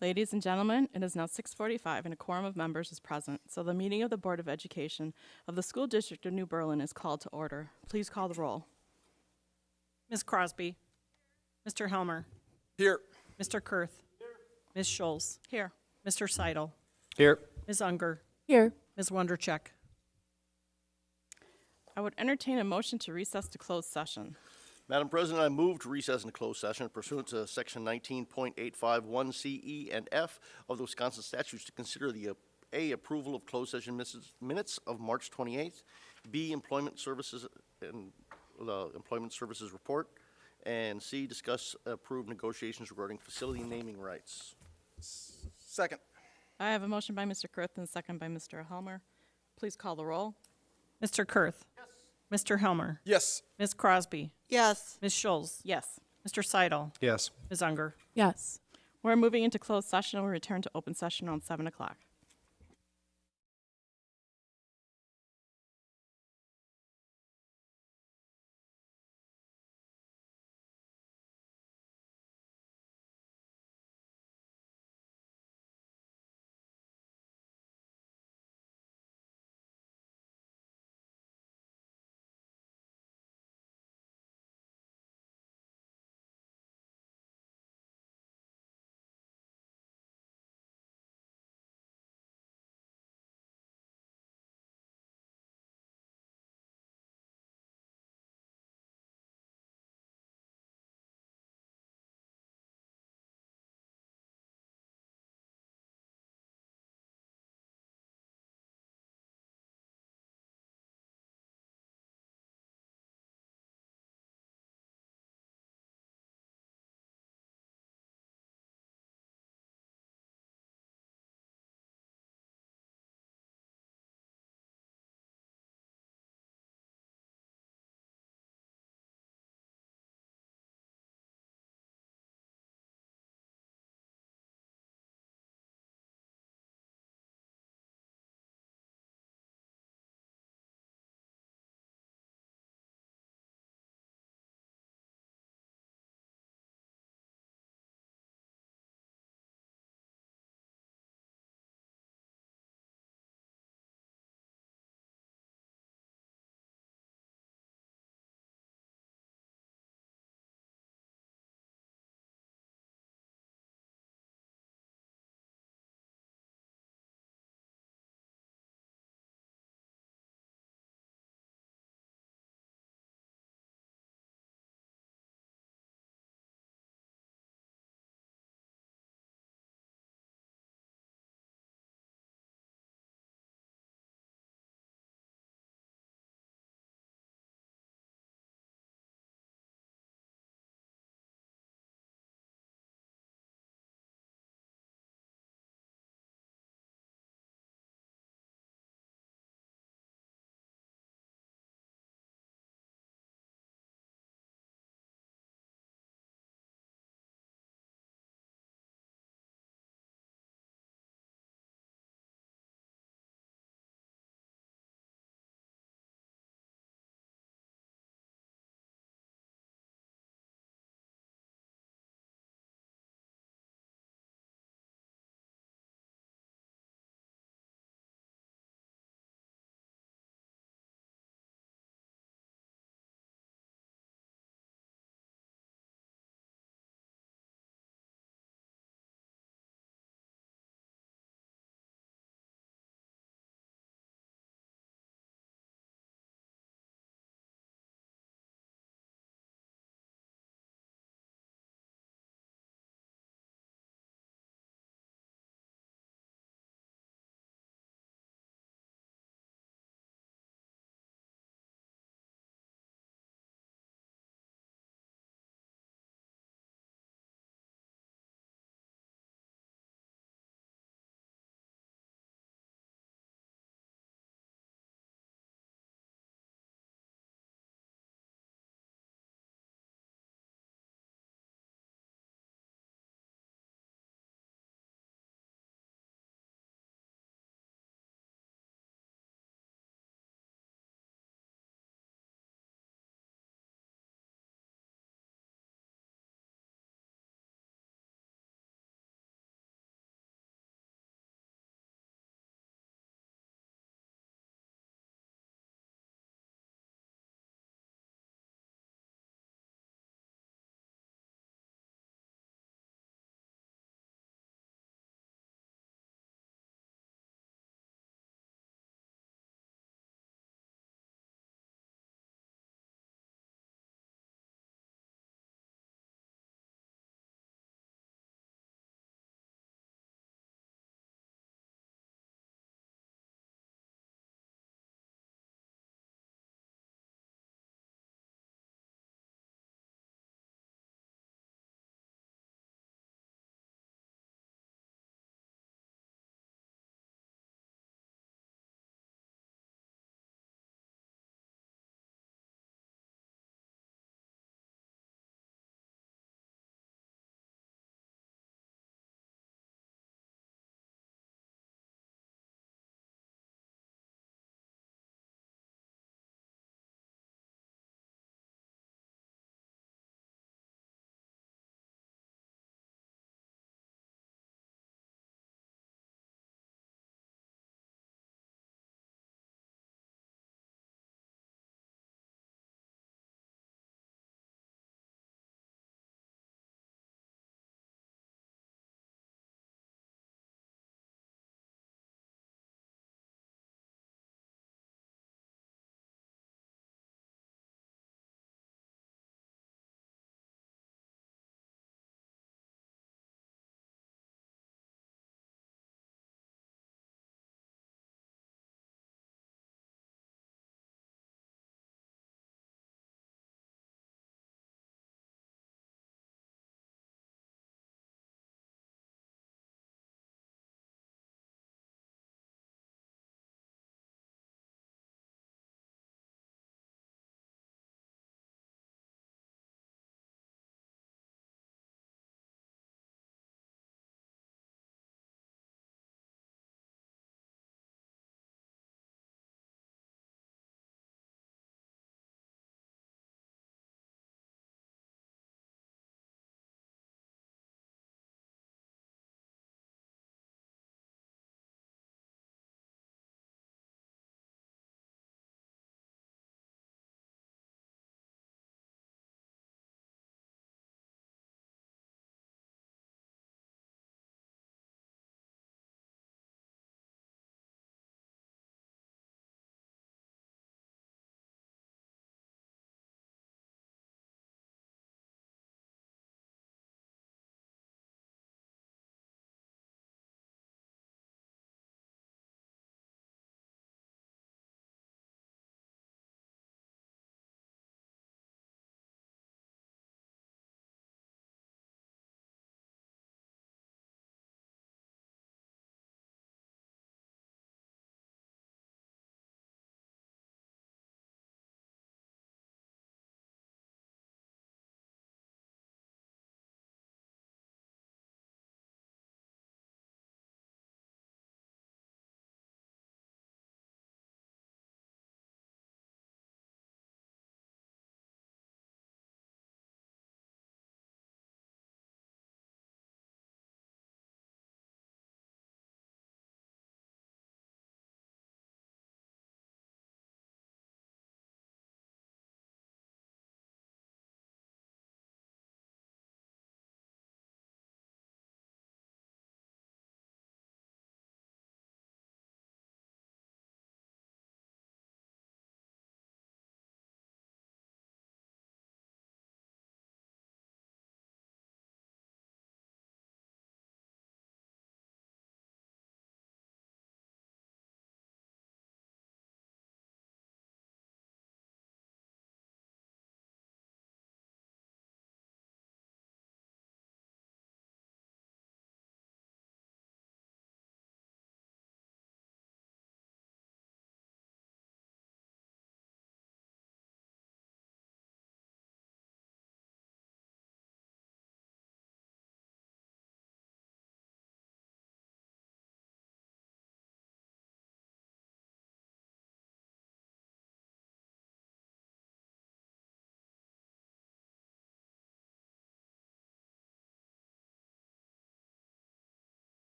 Ladies and gentlemen, it is now 6:45 and a quorum of members is present, so the meeting of the Board of Education of the School District of New Berlin is called to order. Please call the roll. Ms. Crosby. Mr. Helmer. Here. Mr. Kurth. Ms. Scholes. Here. Mr. Seidel. Here. Ms. Unger. Here. Ms. Wondercheck. I would entertain a motion to recess to closed session. Madam President, I move to recess into closed session pursuant to Section 19.851 C, E, and F of the Wisconsin statutes to consider the A, approval of closed session minutes of March 28th, B, employment services and the employment services report, and C, discuss approved negotiations regarding facility naming rights. Second. I have a motion by Mr. Kurth and a second by Mr. Helmer. Please call the roll. Mr. Kurth. Yes. Mr. Helmer. Yes. Ms. Crosby. Yes. Ms. Scholes. Yes. Mr. Seidel. Yes. Ms. Unger. Yes. We're moving into closed session and we'll return to open session around 7 o'clock.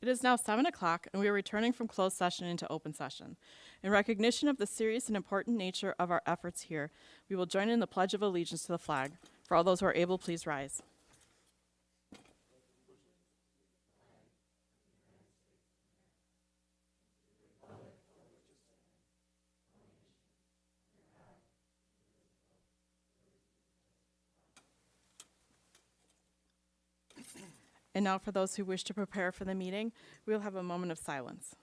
It is now 7 o'clock, and we are returning from closed session into open session. In recognition of the serious and important nature of our efforts here, we will join in the Pledge of Allegiance to the flag. For all those who are able, please rise. And now for those who wish to prepare for the meeting, we will have a moment of silence.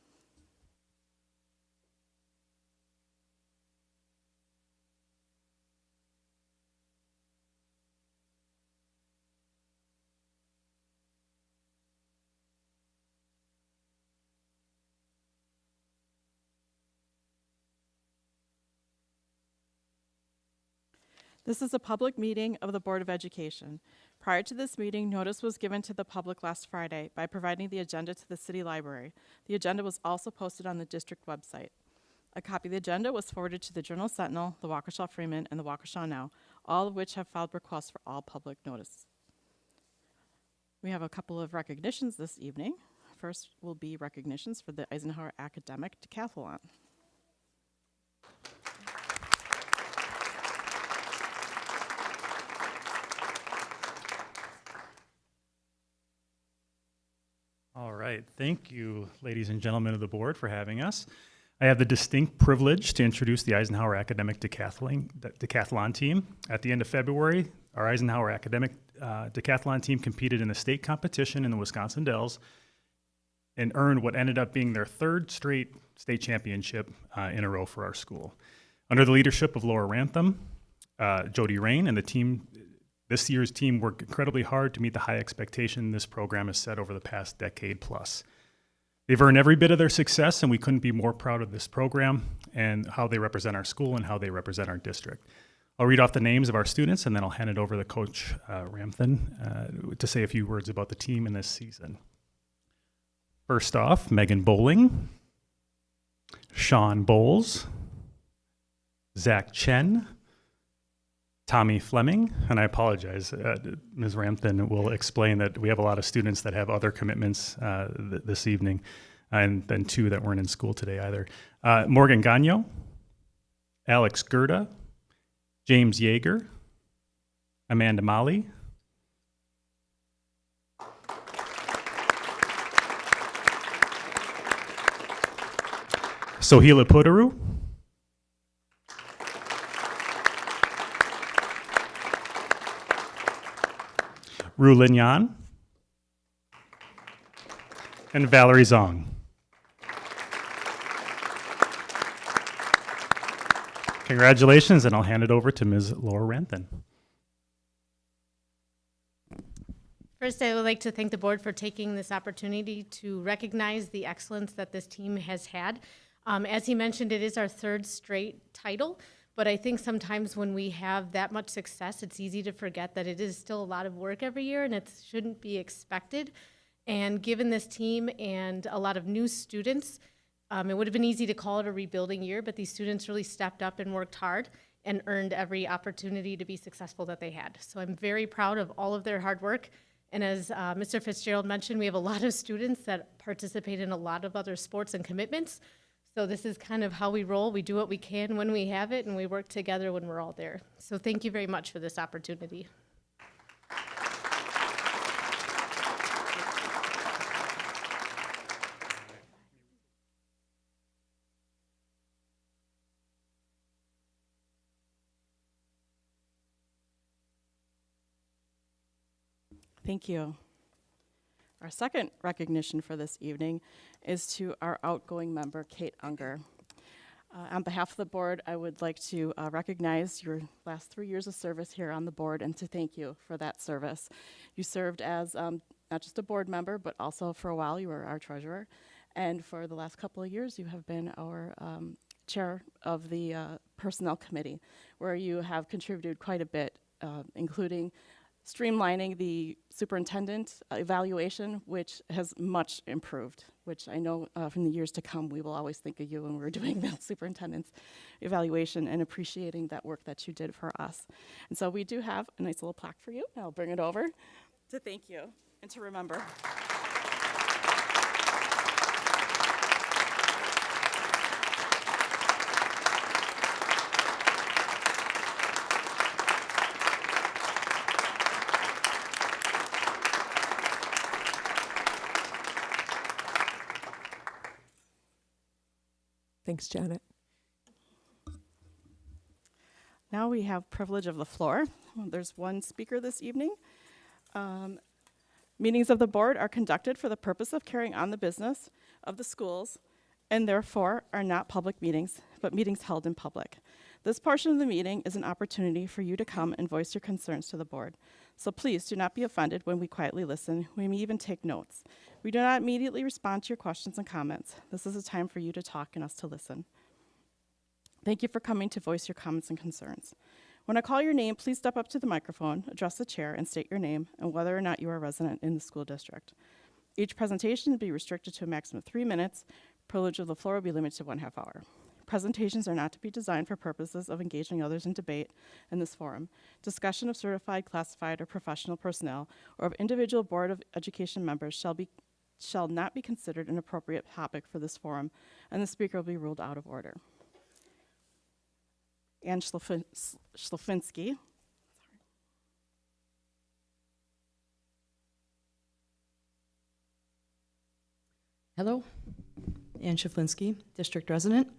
This is a public meeting of the Board of Education. Prior to this meeting, notice was given to the public last Friday by providing the agenda to the City Library. The agenda was also posted on the district website. A copy of the agenda was forwarded to the Journal-Sentinel, the Waukesha Freeman, and the Waukesha Now, all of which have filed requests for all public notice. We have a couple of recognitions this evening. First will be recognitions for the Eisenhower Academic Decathlon. All right, thank you, ladies and gentlemen of the board, for having us. I have the distinct privilege to introduce the Eisenhower Academic Decathlon team. At the end of February, our Eisenhower Academic Decathlon team competed in the state competition in the Wisconsin Dells and earned what ended up being their third straight state championship in a row for our school. Under the leadership of Laura Rantham, Jody Rain, and the team. This year's team worked incredibly hard to meet the high expectation this program has set over the past decade plus. They've earned every bit of their success, and we couldn't be more proud of this program and how they represent our school and how they represent our district. I'll read off the names of our students, and then I'll hand it over to Coach Ramthan to say a few words about the team in this season. First off, Megan Bowling, Sean Bowles, Zach Chen, Tommy Fleming, and I apologize, Ms. Ramthan will explain that we have a lot of students that have other commitments this evening, and then two that weren't in school today either. Morgan Gagno, Alex Gerda, James Yeager, Amanda Molly, Sohila Pudaru, Ru Lin Yan, and Valerie Zong. Congratulations, and I'll hand it over to Ms. Laura Rantham. First, I would like to thank the board for taking this opportunity to recognize the excellence that this team has had. As he mentioned, it is our third straight title. But I think sometimes when we have that much success, it's easy to forget that it is still a lot of work every year and it shouldn't be expected. And given this team and a lot of new students, it would have been easy to call it a rebuilding year, but these students really stepped up and worked hard and earned every opportunity to be successful that they had. So I'm very proud of all of their hard work. And as Mr. Fitzgerald mentioned, we have a lot of students that participate in a lot of other sports and commitments. So this is kind of how we roll. We do what we can when we have it, and we work together when we're all there. So thank you very much for this opportunity. Thank you. Our second recognition for this evening is to our outgoing member, Kate Unger. On behalf of the board, I would like to recognize your last 3 years of service here on the board and to thank you for that service. You served as not just a board member, but also for a while you were our treasurer. And for the last couple of years, you have been our chair of the personnel committee, where you have contributed quite a bit, including streamlining the superintendent evaluation, which has much improved, which I know from the years to come, we will always think of you when we're doing the superintendent's evaluation and appreciating that work that you did for us. And so we do have a nice little plaque for you. I'll bring it over to thank you and to remember. Thanks, Janet. Now we have privilege of the floor. Well, there's one speaker this evening. Meetings of the board are conducted for the purpose of carrying on the business of the schools and therefore are not public meetings, but meetings held in public. This portion of the meeting is an opportunity for you to come and voice your concerns to the board. So please do not be offended when we quietly listen. We may even take notes. We do not immediately respond to your questions and comments. This is a time for you to talk and us to listen. Thank you for coming to voice your comments and concerns. When I call your name, please step up to the microphone, address the chair, and state your name and whether or not you are a resident in the school district. Each presentation will be restricted to a maximum of 3 minutes. Privilege of the floor will be limited to 1/2 hour. Presentations are not to be designed for purposes of engaging others in debate in this forum. Discussion of certified, classified, or professional personnel or of individual Board of Education members shall not be considered an appropriate topic for this forum, and the speaker will be ruled out of order. Ann Schlefinski. Hello, Ann Schaflinsky, district resident,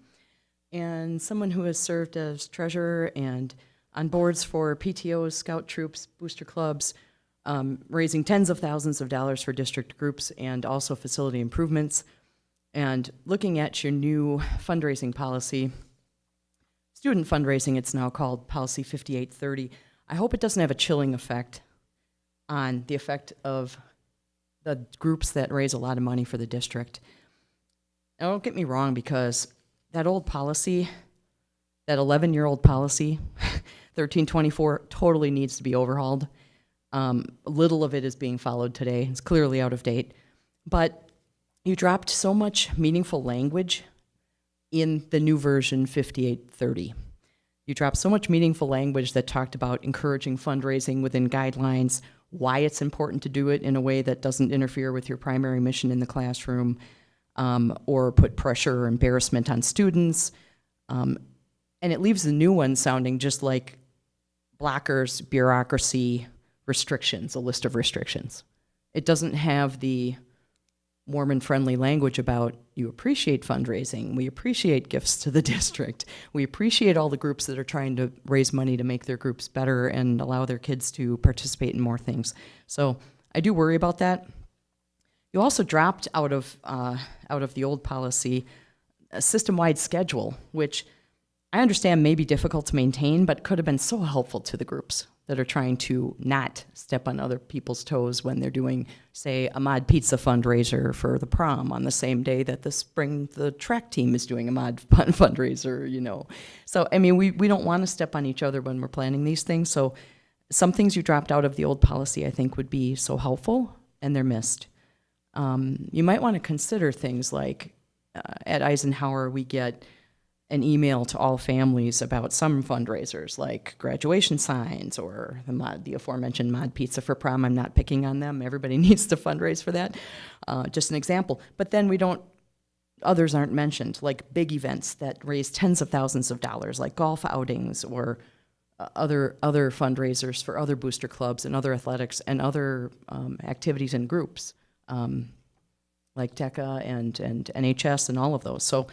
and someone who has served as treasurer and on boards for PTOs, scout troops, booster clubs, raising tens of thousands of dollars for district groups and also facility improvements. And looking at your new fundraising policy, student fundraising, it's now called Policy 5830, I hope it doesn't have a chilling effect on the effect of the groups that raise a lot of money for the district. And don't get me wrong, because that old policy, that 11-year-old policy, 1324, totally needs to be overhauled. Little of it is being followed today. It's clearly out of date. But you dropped so much meaningful language in the new version 5830. You dropped so much meaningful language that talked about encouraging fundraising within guidelines, why it's important to do it in a way that doesn't interfere with your primary mission in the classroom, or put pressure or embarrassment on students. And it leaves the new one sounding just like blockers, bureaucracy, restrictions, a list of restrictions. It doesn't have the warm and friendly language about you appreciate fundraising, we appreciate gifts to the district, we appreciate all the groups that are trying to raise money to make their groups better and allow their kids to participate in more things. So I do worry about that. You also dropped out of the old policy a system-wide schedule, which I understand may be difficult to maintain, but could have been so helpful to the groups that are trying to not step on other people's toes when they're doing, say, a Mod Pizza fundraiser for the prom on the same day that the track team is doing a Mod fundraiser, you know. So, I mean, we don't want to step on each other when we're planning these things. So some things you dropped out of the old policy I think would be so helpful, and they're missed. You might want to consider things like at Eisenhower we get an email to all families about some fundraisers like graduation signs or the aforementioned Mod Pizza for prom. I'm not picking on them. Everybody needs to fundraise for that. Just an example. But then others aren't mentioned, like big events that raise tens of thousands of dollars, like golf outings or other fundraisers for other booster clubs and other athletics and other activities and groups, like Ckla and NHS and all of those. So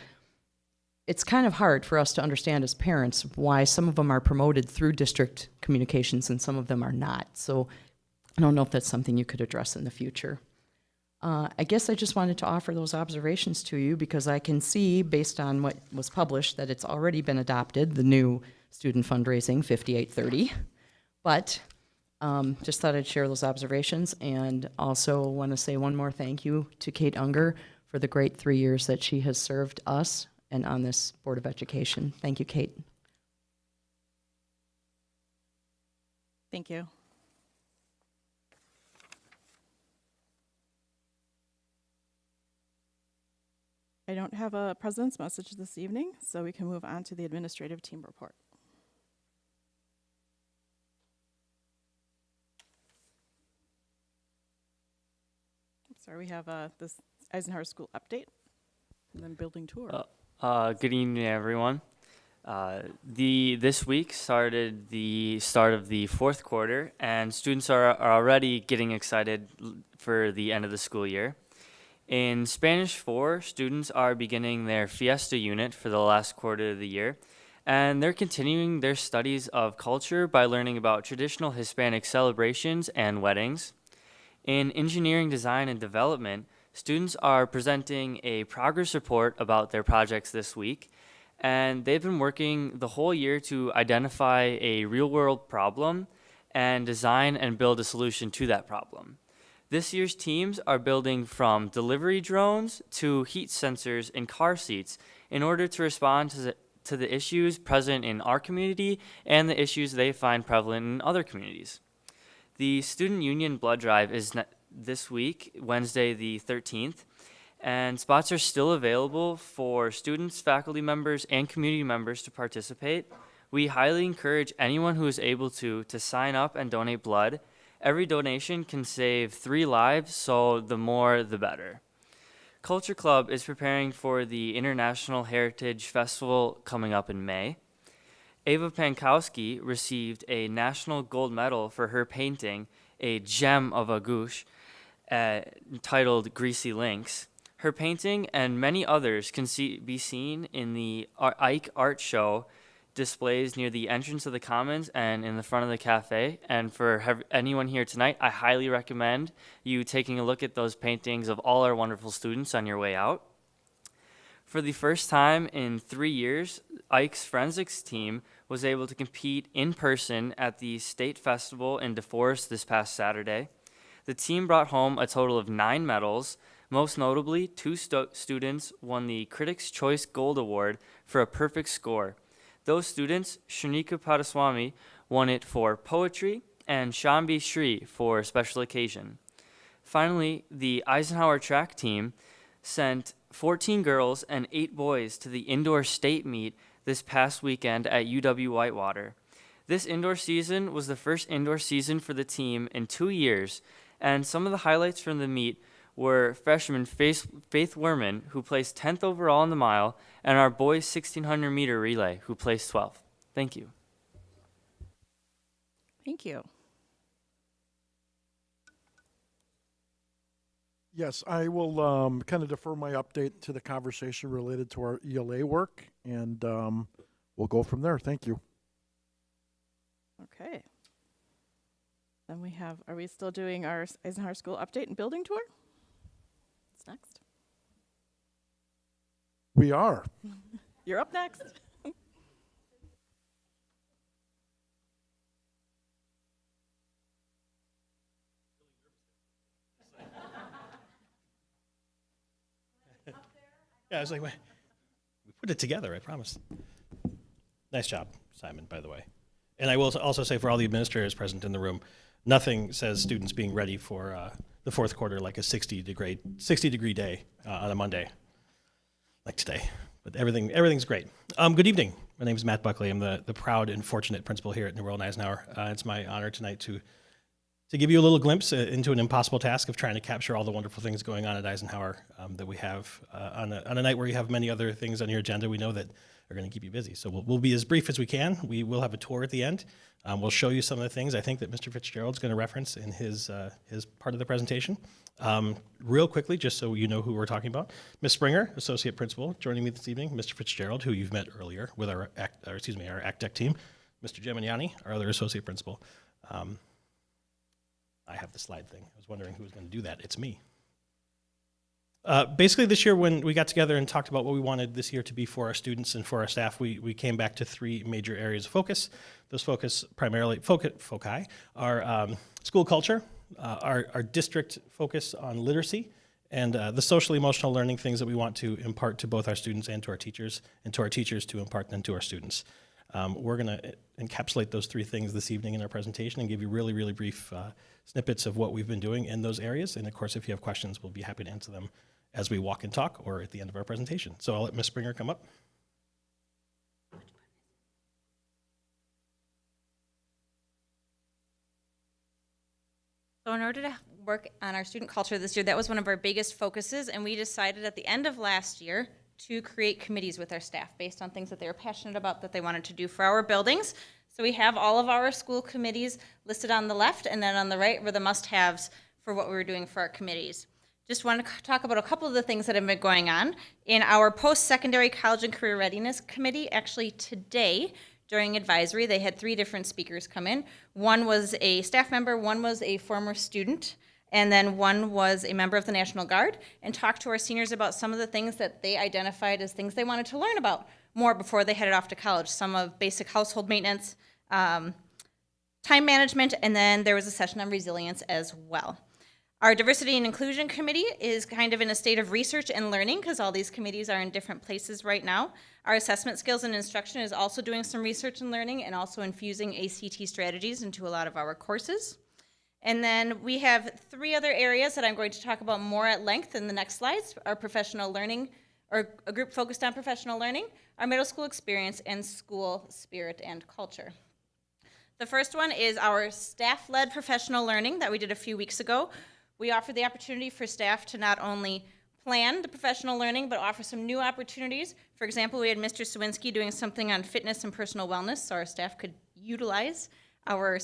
it's kind of hard for us to understand as parents why some of them are promoted through district communications and some of them are not. So I don't know if that's something you could address in the future. I guess I just wanted to offer those observations to you because I can see, based on what was published, that it's already been adopted, the new student fundraising 5830. But just thought I'd share those observations, and also want to say one more thank you to Kate Unger for the great 3 years that she has served us and on this Board of Education. Thank you, Kate. Thank you. I don't have a president's message this evening, so we can move on to the administrative team report. Sorry, we have this Eisenhower School update and then building tour. Good evening, everyone. This week started the start of the fourth quarter, and students are already getting excited for the end of the school year. In Spanish 4, students are beginning their Fiesta unit for the last quarter of the year, and they're continuing their studies of culture by learning about traditional Hispanic celebrations and weddings. In Engineering Design and Development, students are presenting a progress report about their projects this week, and they've been working the whole year to identify a real-world problem and design and build a solution to that problem. This year's teams are building from delivery drones to heat sensors in car seats in order to respond to the issues present in our community and the issues they find prevalent in other communities. The Student Union Blood Drive is this week, Wednesday the 13th, and spots are still available for students, faculty members, and community members to participate. We highly encourage anyone who is able to sign up and donate blood. Every donation can save 3 lives, so the more the better. Culture Club is preparing for the International Heritage Festival coming up in May. Ava Pankowski received a national gold medal for her painting, a gem of a gouache, titled Greasy Links. Her painting and many others can be seen in the Ike Art Show displays near the entrance of the Commons and in the front of the cafe. And for anyone here tonight, I highly recommend you taking a look at those paintings of all our wonderful students on your way out. For the first time in 3 years, Ike's forensics team was able to compete in person at the state festival in DeForest this past Saturday. The team brought home a total of 9 medals. Most notably, 2 students won the Critics' Choice Gold Award for a perfect score. Those students, Shanika Padaswamy, won it for poetry, and Shambi Shri for special occasion. Finally, the Eisenhower track team sent 14 girls and 8 boys to the indoor state meet this past weekend at UW Whitewater. This indoor season was the first indoor season for the team in 2 years, and some of the highlights from the meet were freshman Faith Werman, who placed 10th overall in the mile, and our boys 1600-meter relay, who placed 12th. Thank you. Thank you. Yes, I will kind of defer my update to the conversation related to our ELA work, and we'll go from there. Thank you. Okay. Then we have, are we still doing our Eisenhower School update and building tour? What's next? We are. You're up next. Yeah, I was like, wait, we put it together, I promise. Nice job, Simon, by the way. And I will also say for all the administrators present in the room, nothing says students being ready for the fourth quarter like a 60-degree day on a Monday, like today. But everything's great. Good evening. My name is Matt Buckley. I'm the proud and fortunate principal here at New World Eisenhower. It's my honor tonight to give you a little glimpse into an impossible task of trying to capture all the wonderful things going on at Eisenhower that we have on a night where you have many other things on your agenda we know that are going to keep you busy. So we'll be as brief as we can. We will have a tour at the end. We'll show you some of the things I think that Mr. Fitzgerald's going to reference in his part of the presentation. Real quickly, just so you know who we're talking about, Ms. Springer, Associate Principal, joining me this evening, Mr. Fitzgerald, who you've met earlier with our ACTEC team, Mr. Gemignani, our other Associate Principal. I have the slide thing. I was wondering who was going to do that. It's me. Basically, this year when we got together and talked about what we wanted this year to be for our students and for our staff, we came back to 3 major areas of focus. Those foci are school culture, our district focus on literacy, and the social emotional learning things that we want to impart to both our students and to our teachers, and to our teachers to impart them to our students. We're going to encapsulate those 3 things this evening in our presentation and give you really, really brief snippets of what we've been doing in those areas. And of course, if you have questions, we'll be happy to answer them as we walk and talk or at the end of our presentation. So I'll let Ms. Springer come up. So in order to work on our student culture this year, that was one of our biggest focuses, and we decided at the end of last year to create committees with our staff based on things that they were passionate about that they wanted to do for our buildings. So we have all of our school committees listed on the left, and then on the right were the must-haves for what we were doing for our committees. just want to talk about a couple of the things that have been going on. In our post-secondary college and career readiness committee, actually today, during advisory, they had 3 different speakers come in. One was a staff member, one was a former student, and then one was a member of the National Guard, and talked to our seniors about some of the things that they identified as things they wanted to learn about more before they headed off to college. Some of basic household maintenance, time management, and then there was a session on resilience as well. Our Diversity and Inclusion Committee is kind of in a state of research and learning because all these committees are in different places right now. Our Assessment Skills and Instruction is also doing some research and learning and also infusing ACT strategies into a lot of our courses. And then we have 3 other areas that I'm going to talk about more at length in the next slides. Our professional learning, or a group focused on professional learning, our middle school experience, and school spirit and culture. The first one is our staff-led professional learning that we did a few weeks ago. We offered the opportunity for staff to not only plan the professional learning, but offer some new opportunities. For example, we had Mr. Sawinski doing something on fitness and personal wellness, so our staff could utilize our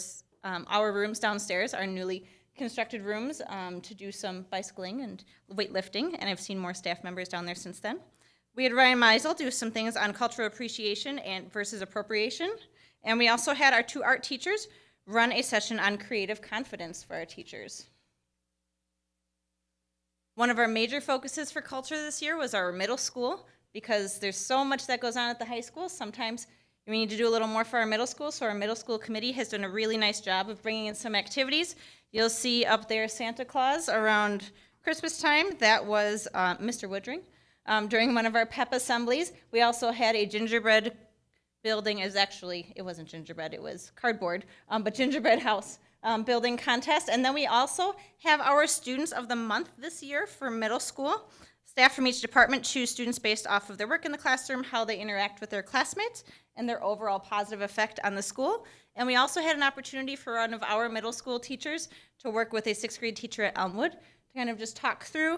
rooms downstairs, our newly constructed rooms, to do some bicycling and weightlifting, and I've seen more staff members down there since then. We had Ryan Meisel do some things on cultural appreciation and versus appropriation, and we also had our 2 art teachers run a session on creative confidence for our teachers. One of our major focuses for culture this year was our middle school, because there's so much that goes on at the high school. Sometimes we need to do a little more for our middle school, so our middle school committee has done a really nice job of bringing in some activities. You'll see up there Santa Claus around Christmas time. That was Mr. Woodring. During one of our PEP assemblies, we also had a gingerbread building. It wasn't gingerbread, it was cardboard, but gingerbread house building contest. And then we also have our Students of the Month this year for middle school. Staff from each department choose students based off of their work in the classroom, how they interact with their classmates, and their overall positive effect on the school. And we also had an opportunity for one of our middle school teachers to work with a 6th grade teacher at Elmwood to kind of just talk through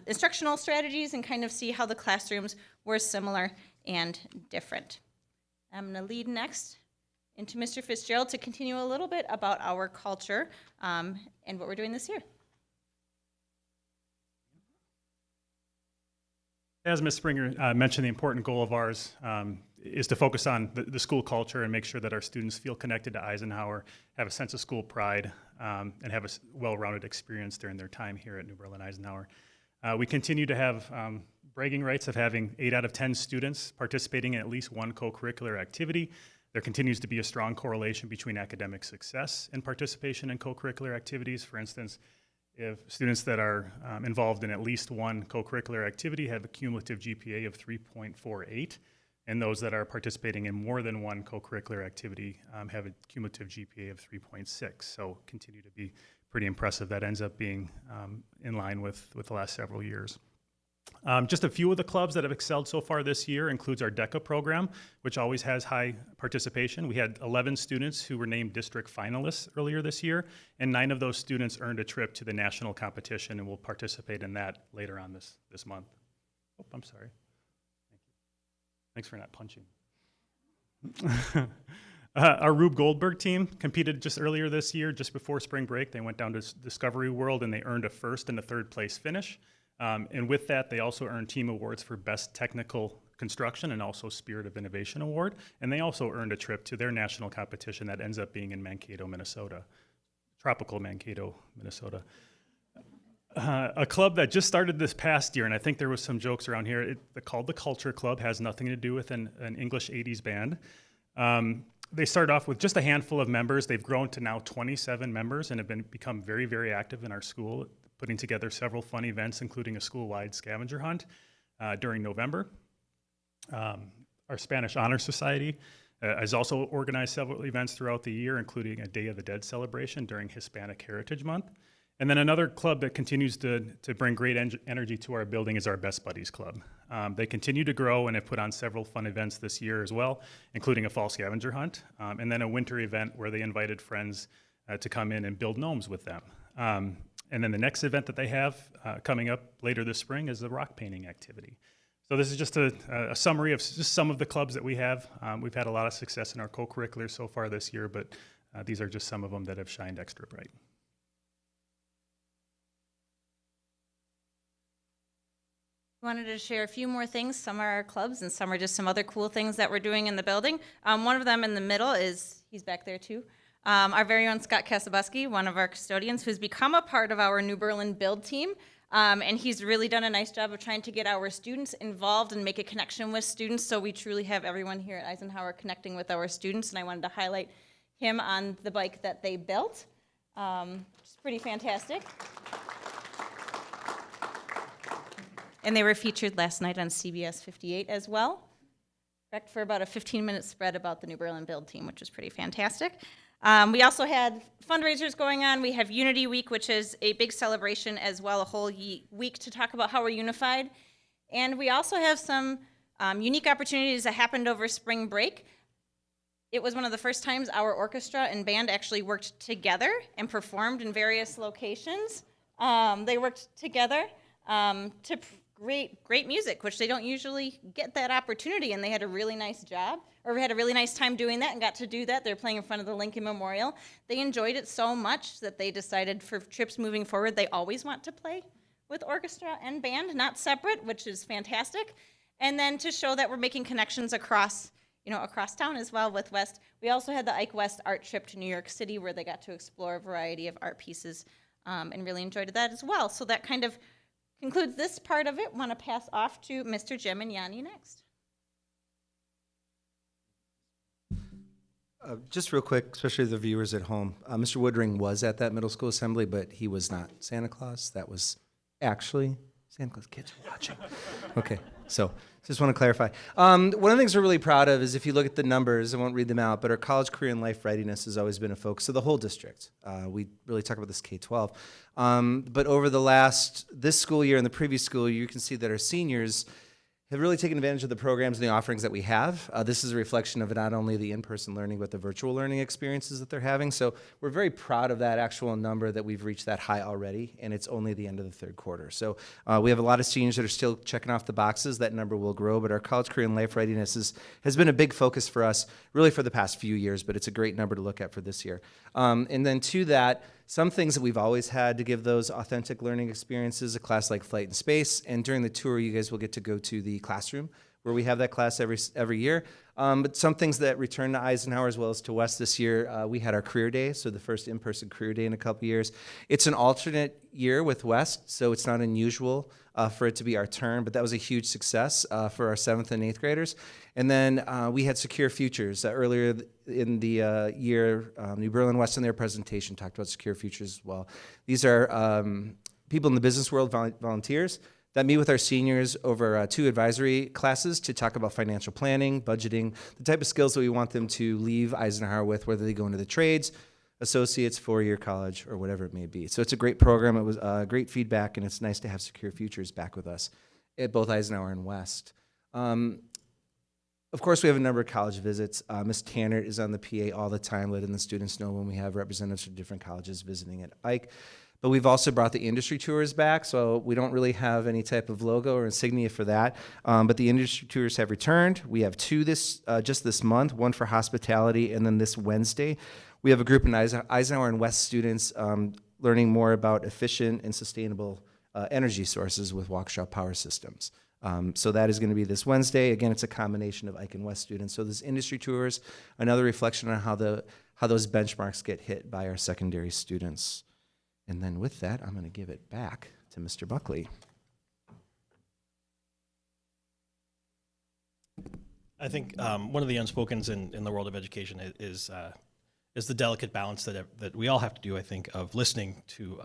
instructional strategies and kind of see how the classrooms were similar and different. I'm going to lead next into Mr. Fitzgerald to continue a little bit about our culture and what we're doing this year. As Ms. Springer mentioned, the important goal of ours is to focus on the school culture and make sure that our students feel connected to Eisenhower, have a sense of school pride, and have a well-rounded experience during their time here at New Berlin Eisenhower. We continue to have bragging rights of having 8 out of 10 students participating in at least one co-curricular activity. There continues to be a strong correlation between academic success and participation in co-curricular activities. For instance, if students that are involved in at least one co-curricular activity have a cumulative GPA of 3.48, and those that are participating in more than one co-curricular activity have a cumulative GPA of 3.6. So continue to be pretty impressive. That ends up being in line with the last several years. Just a few of the clubs that have excelled so far this year includes our DECA program, which always has high participation. We had 11 students who were named district finalists earlier this year, and 9 of those students earned a trip to the national competition and will participate in that later on this month. Oh, I'm sorry. Thank you. Thanks for not punching. Our Rube Goldberg team competed just earlier this year, just before spring break. They went down to Discovery World and they earned a 1st and a 3rd place finish. And with that, they also earned team awards for Best Technical Construction and also Spirit of Innovation Award. And they also earned a trip to their national competition that ends up being in Mankato, Minnesota, tropical Mankato, Minnesota. A club that just started this past year, and I think there was some jokes around here, called the Culture Club, has nothing to do with an English 80s band. They started off with just a handful of members. They've grown to now 27 members and have become very, very active in our school, putting together several fun events, including a school-wide scavenger hunt during November. Our Spanish Honor Society has also organized several events throughout the year, including a Day of the Dead celebration during Hispanic Heritage Month. And then another club that continues to bring great energy to our building is our Best Buddies Club. They continue to grow and have put on several fun events this year as well, including a fall scavenger hunt, and then a winter event where they invited friends to come in and build gnomes with them. And then the next event that they have coming up later this spring is the rock painting activity. So this is just a summary of just some of the clubs that we have. We've had a lot of success in our co-curriculars so far this year, but these are just some of them that have shined extra bright. Wanted to share a few more things. Some are our clubs and some are just some other cool things that we're doing in the building. One of them in the middle is, he's back there too, our very own Scott Kasabuski, one of our custodians who's become a part of our New Berlin Build team. And he's really done a nice job of trying to get our students involved and make a connection with students. So we truly have everyone here at Eisenhower connecting with our students. And I wanted to highlight him on the bike that they built. It's pretty fantastic. And they were featured last night on CBS 58 as well, correct, for about a 15-minute spread about the New Berlin Build team, which was pretty fantastic. We also had fundraisers going on. We have Unity Week, which is a big celebration as well, a whole week to talk about how we're unified. And we also have some unique opportunities that happened over spring break. It was one of the first times our orchestra and band actually worked together and performed in various locations. They worked together to great music, which they don't usually get that opportunity, and they had a really nice job, or we had a really nice time doing that and got to do that. They're playing in front of the Lincoln Memorial. They enjoyed it so much that they decided for trips moving forward, they always want to play with orchestra and band, not separate, which is fantastic. And then to show that we're making connections across town as well with West, we also had the Ike West art trip to New York City where they got to explore a variety of art pieces and really enjoyed that as well. So that kind of concludes this part of it. Want to pass off to Mr. Jim and Yanni next. Just real quick, especially the viewers at home, Mr. Woodring was at that middle school assembly, but he was not Santa Claus. That was actually Santa Claus. Kids are watching. Okay, so just want to clarify. One of the things we're really proud of is if you look at the numbers, I won't read them out, but our college, career, and life readiness has always been a focus of the whole district. We really talk about this K-12. But over this school year and the previous school year, you can see that our seniors have really taken advantage of the programs and the offerings that we have. This is a reflection of not only the in-person learning, but the virtual learning experiences that they're having. So we're very proud of that actual number that we've reached that high already, and it's only the end of the third quarter. So we have a lot of seniors that are still checking off the boxes. That number will grow, but our college, career, and life readiness has been a big focus for us really for the past few years, but it's a great number to look at for this year. And then to that, some things that we've always had to give those authentic learning experiences, a class like Flight in Space, and during the tour, you guys will get to go to the classroom where we have that class every year. But some things that return to Eisenhower as well as to West this year, we had our career day, so the first in-person career day in a couple years. It's an alternate year with West, so it's not unusual for it to be our turn, but that was a huge success for our 7th and 8th graders. And then we had Secure Futures earlier in the year. New Berlin West in their presentation talked about Secure Futures as well. These are people in the business world, volunteers, that meet with our seniors over 2 advisory classes to talk about financial planning, budgeting, the type of skills that we want them to leave Eisenhower with, whether they go into the trades, associates, 4-year college, or whatever it may be. So it's a great program. It was great feedback, and it's nice to have Secure Futures back with us at both Eisenhower and West. Of course, we have a number of college visits. Ms. Tanner is on the PA all the time, letting the students know when we have representatives from different colleges visiting at Ike. But we've also brought the industry tours back, so we don't really have any type of logo or insignia for that. But the industry tours have returned. We have 2 just this month, one for hospitality, and then this Wednesday, we have a group of Eisenhower and West students learning more about efficient and sustainable energy sources with Waukesha Power Systems. So that is going to be this Wednesday. Again, it's a combination of Ike and West students. So this industry tours, another reflection on how those benchmarks get hit by our secondary students. And then with that, I'm going to give it back to Mr. Buckley. I think one of the unspokens in the world of education is the delicate balance that we all have to do, I think, of listening to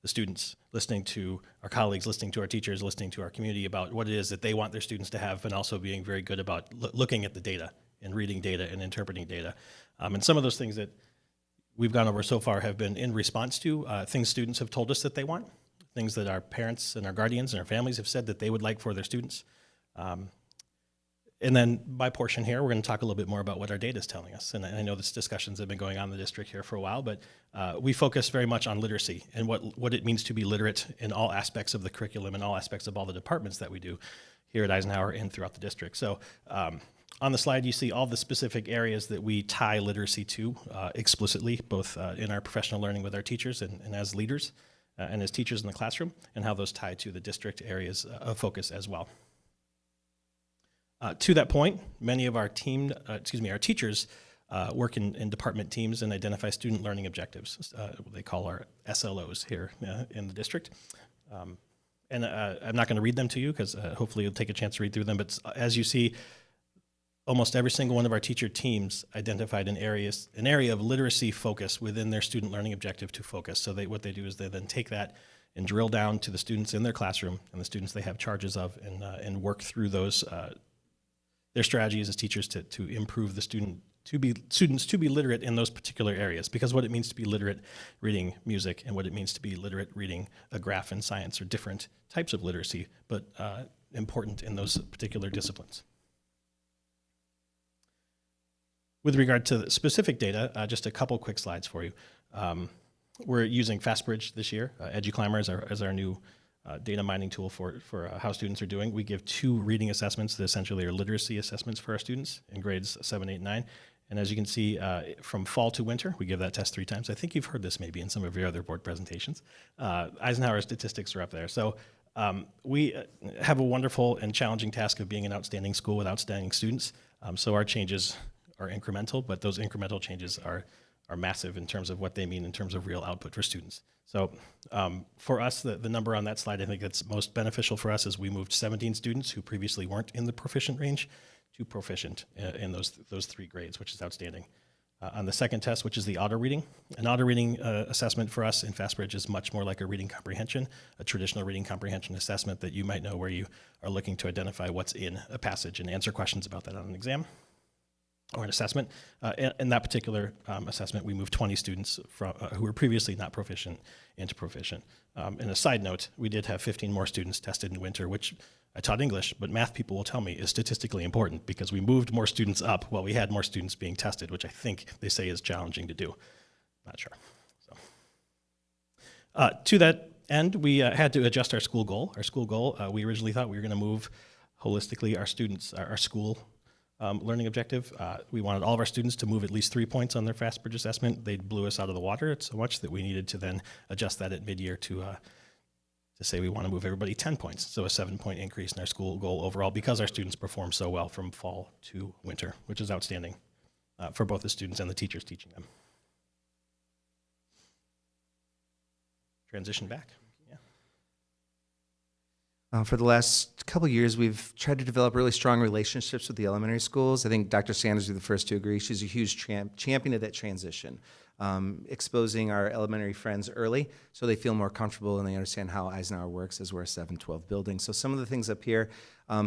the students, listening to our colleagues, listening to our teachers, listening to our community about what it is that they want their students to have, and also being very good about looking at the data and reading data and interpreting data. And some of those things that we've gone over so far have been in response to things students have told us that they want, things that our parents and our guardians and our families have said that they would like for their students. And then by portion here, we're going to talk a little bit more about what our data is telling us. And I know this discussions have been going on in the district here for a while, but we focus very much on literacy and what it means to be literate in all aspects of the curriculum and all aspects of all the departments that we do here at Eisenhower and throughout the district. So on the slide, you see all the specific areas that we tie literacy to explicitly, both in our professional learning with our teachers and as leaders. and as teachers in the classroom, and how those tie to the district areas of focus as well. To that point, many of our teachers work in department teams and identify student learning objectives. They call our SLOs here in the district. And I'm not going to read them to you because hopefully you'll take a chance to read through them. But as you see, almost every single one of our teacher teams identified an area of literacy focus within their student learning objective to focus. So what they do is they then take that and drill down to the students in their classroom and the students they have charges of, and work through those their strategies as teachers to improve the students to be literate in those particular areas, because what it means to be literate reading music and what it means to be literate reading a graph in science are different types of literacy, but important in those particular disciplines. With regard to the specific data, just a couple quick slides for you. We're using FastBridge this year. EduClimber as our new data mining tool for how students are doing. We give 2 reading assessments that essentially are literacy assessments for our students in grades 7, 8, 9. And as you can see, from fall to winter, we give that test 3 times. I think you've heard this maybe in some of your other board presentations. Eisenhower statistics are up there. So we have a wonderful and challenging task of being an outstanding school with outstanding students. So our changes are incremental, but those incremental changes are massive in terms of what they mean in terms of real output for students. So for us, the number on that slide, I think that's most beneficial for us is we moved 17 students who previously weren't in the proficient range to proficient in those 3 grades, which is outstanding. On the second test, which is the auto reading, an auto reading assessment for us in FastBridge is much more like a reading comprehension, a traditional reading comprehension assessment that you might know where you are looking to identify what's in a passage and answer questions about that on an exam or an assessment. In that particular assessment, we moved 20 students who were previously not proficient into proficient. And a side note, we did have 15 more students tested in winter, which I taught English, but math people will tell me is statistically important because we moved more students up while we had more students being tested, which I think they say is challenging to do. Not sure. So. To that end, we had to adjust our school goal. Our school goal, we originally thought we were going to move holistically our students, our school learning objective. We wanted all of our students to move at least 3 points on their FastBridge assessment. They blew us out of the water so much that we needed to then adjust that at mid-year to say we want to move everybody 10 points. So a 7-point increase in our school goal overall because our students perform so well from fall to winter, which is outstanding for both the students and the teachers teaching them. Transition back. For the last couple of years, we've tried to develop really strong relationships with the elementary schools. I think Dr. Sanders will be the first to agree. She's a huge champion of that transition, exposing our elementary friends early so they feel more comfortable and they understand how Eisenhower works as we're a 712 building. So some of the things up here,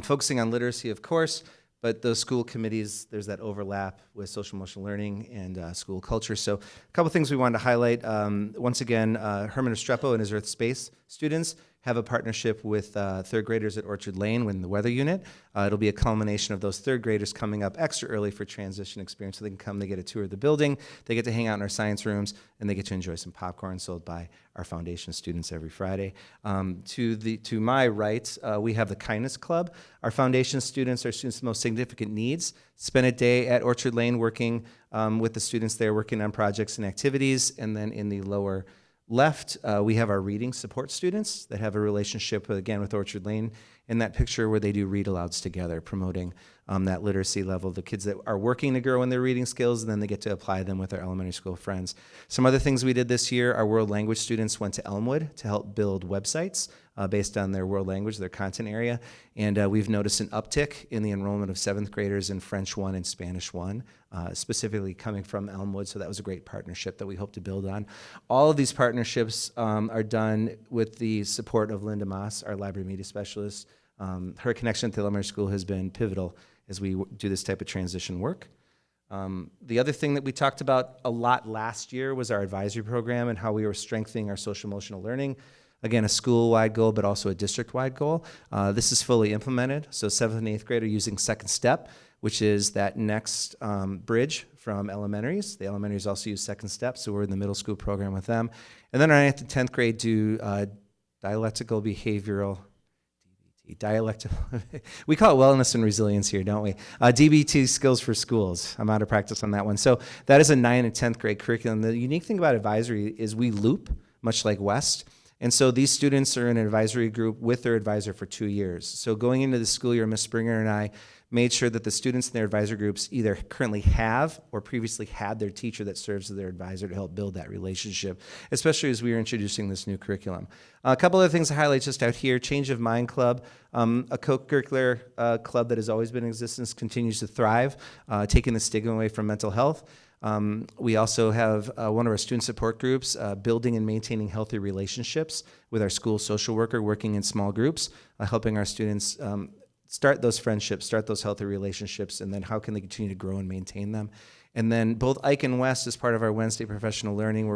focusing on literacy, of course, but those school committees, there's that overlap with social emotional learning and school culture. So a couple things we wanted to highlight. Once again, Herman Estrepo and his Earth Space students have a partnership with 3rd graders at Orchard Lane in the weather unit. It'll be a culmination of those 3rd graders coming up extra early for transition experience. So they can come, they get a tour of the building, they get to hang out in our science rooms, and they get to enjoy some popcorn sold by our foundation students every Friday. To my right, we have the Kindness Club. Our foundation students, our students with most significant needs, spend a day at Orchard Lane working with the students there, working on projects and activities. And then in the lower left, we have our reading support students that have a relationship, again, with Orchard Lane in that picture where they do read-alouds together, promoting that literacy level. The kids that are working to grow in their reading skills, and then they get to apply them with their elementary school friends. Some other things we did this year, our world language students went to Elmwood to help build websites based on their world language, their content area. And we've noticed an uptick in the enrollment of 7th graders in French 1 and Spanish 1, specifically coming from Elmwood. So that was a great partnership that we hope to build on. All of these partnerships are done with the support of Linda Moss, our library media specialist. Her connection to the elementary school has been pivotal as we do this type of transition work. The other thing that we talked about a lot last year was our advisory program and how we were strengthening our social emotional learning. Again, a school-wide goal, but also a district-wide goal. This is fully implemented. So 7th and 8th grade are using Second Step, which is that next bridge from elementaries. The elementaries also use Second Step, so we're in the middle school program with them. And then our 9th and 10th grade do dialectical behavioral, we call it wellness and resilience here, don't we? DBT skills for schools. I'm out of practice on that one. So that is a 9th and 10th grade curriculum. The unique thing about advisory is we loop, much like West. And so these students are in an advisory group with their advisor for 2 years. So going into the school year, Ms. Springer and I made sure that the students in their advisory groups either currently have or previously had their teacher that serves as their advisor to help build that relationship, especially as we are introducing this new curriculum. A couple of things to highlight just out here. Change of Mind Club, a co-curricular club that has always been in existence, continues to thrive, taking the stigma away from mental health. We also have one of our student support groups, building and maintaining healthy relationships with our school social worker, working in small groups, helping our students start those friendships, start those healthy relationships, and then how can they continue to grow and maintain them. And then both Ike and West, as part of our Wednesday professional learning,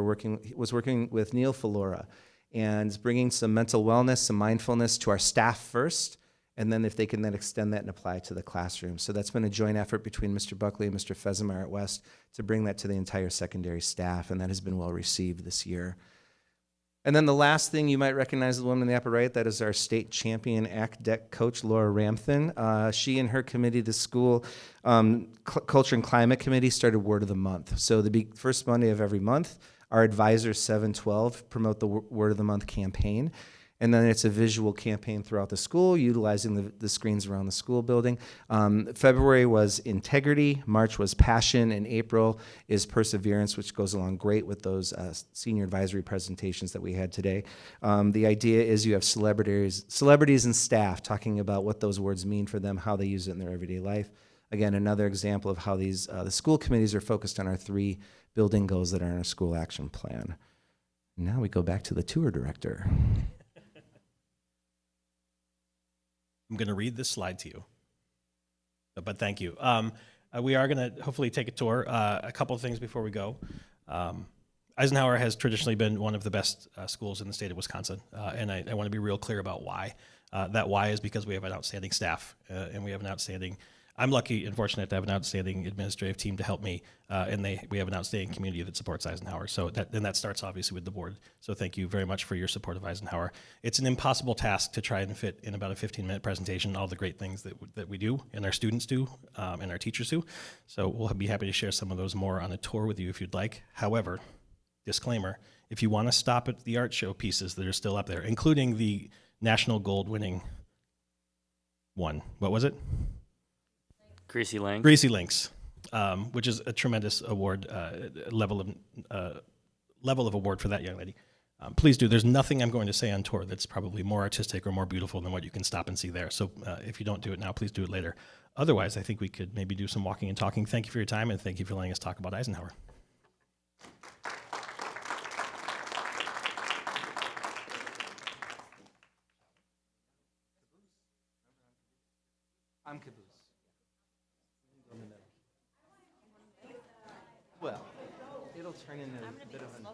was working with Neil Falora and bringing some mental wellness, some mindfulness to our staff first, and then if they can then extend that and apply it to the classroom. So that's been a joint effort between Mr. Buckley and Mr. Fezemeyer at West to bring that to the entire secondary staff, and that has been well received this year. And then the last thing, you might recognize the woman in the upper right, that is our state champion ACDEC coach, Laura Ramthen. She and her committee, the school culture and climate committee, started Word of the Month. So the first Monday of every month, our advisors 712 promote the Word of the Month campaign. And then it's a visual campaign throughout the school, utilizing the screens around the school building. February was integrity, March was passion, and April is perseverance, which goes along great with those senior advisory presentations that we had today. The idea is you have celebrities and staff talking about what those words mean for them, how they use it in their everyday life. Again, another example of how the school committees are focused on our 3 building goals that are in our school action plan. Now we go back to the tour director. I'm going to read this slide to you, but thank you. We are going to hopefully take a tour. A couple of things before we go. Eisenhower has traditionally been one of the best schools in the state of Wisconsin, and I want to be real clear about why. That why is because we have an outstanding staff, and we have an outstanding, I'm lucky and fortunate to have an outstanding administrative team to help me, and we have an outstanding community that supports Eisenhower. So that starts obviously with the board. So thank you very much for your support of Eisenhower. It's an impossible task to try and fit in about a 15-minute presentation all the great things that we do, and our students do, and our teachers do. So we'll be happy to share some of those more on a tour with you if you'd like. However, disclaimer, if you want to stop at the art show pieces that are still up there, including the National Gold winning one. What was it? Greasy Link. Greasy Links, which is a tremendous award, level of award for that young lady. Please do. There's nothing I'm going to say on tour that's probably more artistic or more beautiful than what you can stop and see there. So if you don't do it now, please do it later. Otherwise, I think we could maybe do some walking and talking. Thank you for your time, and thank you for letting us talk about Eisenhower. I'm caboose. Well, it'll turn into a bit of an...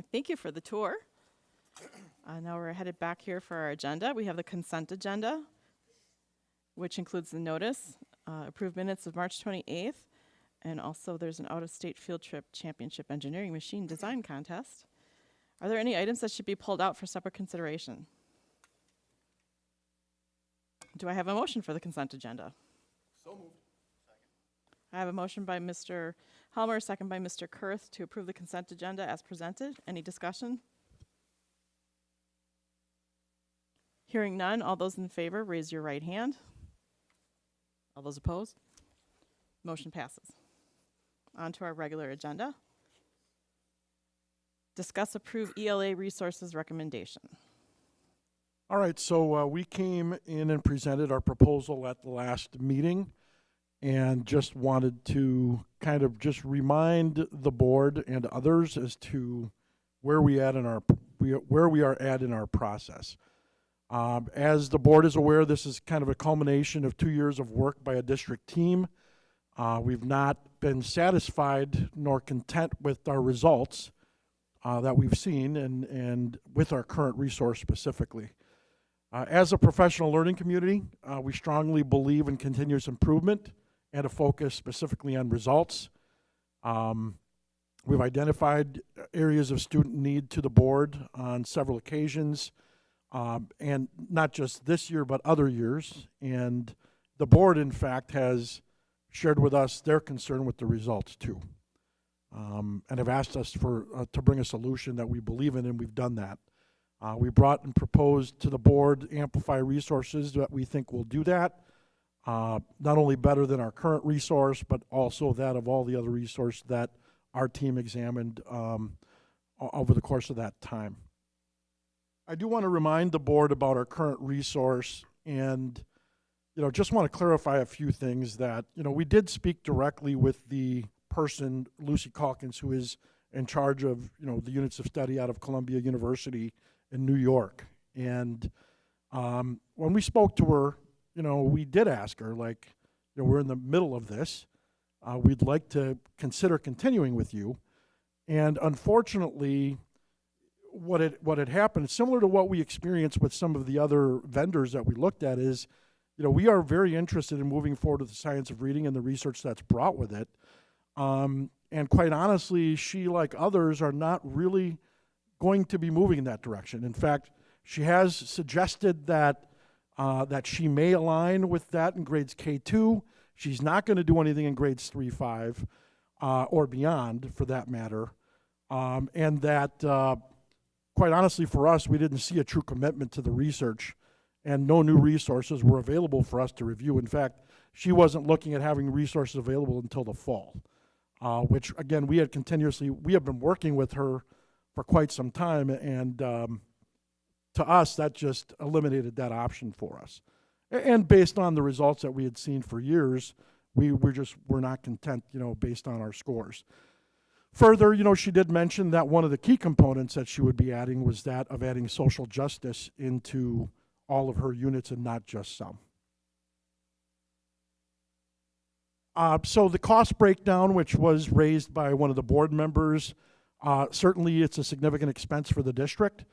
Thank you for the tour. Now we're headed back here for our agenda. We have the consent agenda, which includes the notice, approved minutes of March 28th, and also there's an out-of-state field trip championship engineering machine design contest. Are there any items that should be pulled out for separate consideration? Do I have a motion for the consent agenda? So moved. I have a motion by Mr. Helmer, second by Mr. Kurth to approve the consent agenda as presented. Any discussion? Hearing none, all those in favor, raise your right hand. All those opposed? Motion passes. On to our regular agenda. Discuss approve ELA resources recommendation. All right, so we came in and presented our proposal at the last meeting and just wanted to kind of just remind the board and others as to where we are at in our process. As the board is aware, this is kind of a culmination of 2 years of work by a district team. We've not been satisfied nor content with our results that we've seen and with our current resource specifically. As a professional learning community, we strongly believe in continuous improvement and a focus specifically on results. We've identified areas of student need to the board on several occasions, and not just this year, but other years. And the board, in fact, has shared with us their concern with the results too, and have asked us to bring a solution that we believe in, and we've done that. We brought and proposed to the board Amplify resources that we think will do that, not only better than our current resource, but also that of all the other resources that our team examined over the course of that time. I do want to remind the board about our current resource and, just want to clarify a few things that, we did speak directly with the person, Lucy Calkins, who is in charge of, the units of study out of Columbia University in New York. And when we spoke to her, we did ask her, we're in the middle of this. We'd like to consider continuing with you. And unfortunately, what had happened, similar to what we experienced with some of the other vendors that we looked at, is, we are very interested in moving forward with the science of reading and the research that's brought with it. And quite honestly, she, like others, are not really going to be moving in that direction. In fact, she has suggested that she may align with that in grades K2. She's not going to do anything in grades 3, 5, or beyond, for that matter. And that, quite honestly, for us, we didn't see a true commitment to the research, and no new resources were available for us to review. In fact, she wasn't looking at having resources available until the fall, which, again, we have been working with her for quite some time, and to us, that just eliminated that option for us. And based on the results that we had seen for years, we're not content, based on our scores. Further, she did mention that one of the key components that she would be adding was that of adding social justice into all of her units and not just some. So the cost breakdown, which was raised by one of the board members, certainly it's a significant expense for the district.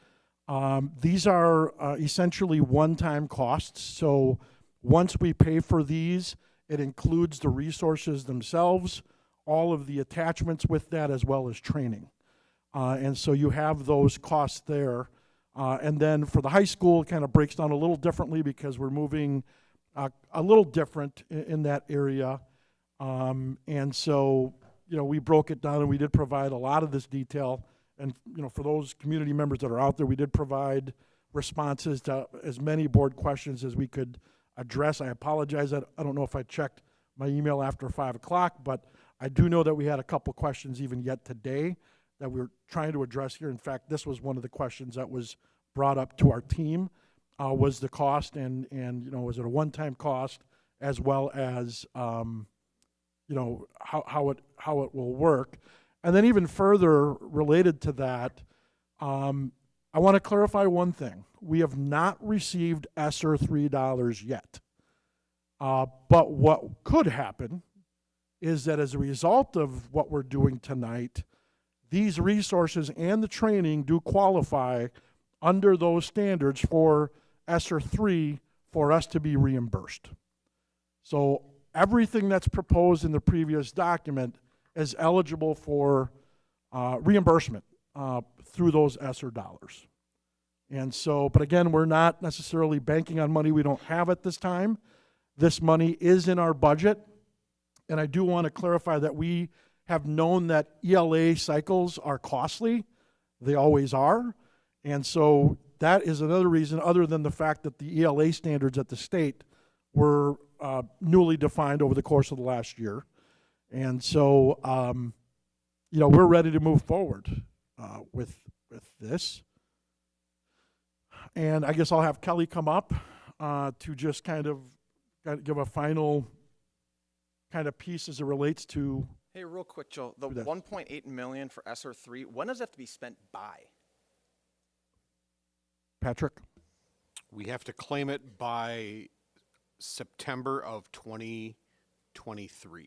These are essentially one-time costs. So once we pay for these, it includes the resources themselves, all of the attachments with that, as well as training. And so you have those costs there. And then for the high school, it kind of breaks down a little differently because we're moving a little different in that area. And so, we broke it down, and we did provide a lot of this detail. And, for those community members that are out there, we did provide responses to as many board questions as we could address. I apologize that I don't know if I checked my email after 5 o'clock, but I do know that we had a couple questions even yet today that we were trying to address here. In fact, this was one of the questions that was brought up to our team, was the cost and was it a one-time cost, as well as, how it will work. And then even further related to that, I want to clarify one thing. We have not received ESSER $3 yet. But what could happen is that as a result of what we're doing tonight, these resources and the training do qualify under those standards for ESSER 3 for us to be reimbursed. So everything that's proposed in the previous document is eligible for reimbursement through those ESSER dollars. And so, but again, we're not necessarily banking on money we don't have at this time. This money is in our budget. And I do want to clarify that we have known that ELA cycles are costly. They always are. And so that is another reason, other than the fact that the ELA standards at the state were newly defined over the course of the last year. And so, we're ready to move forward with this. And I guess I'll have Kelly come up to just kind of give a final kind of piece as it relates to. Hey, real quick, Joe, the 1.8 million for ESSER 3, when does that have to be spent by? Patrick? We have to claim it by September of 2023.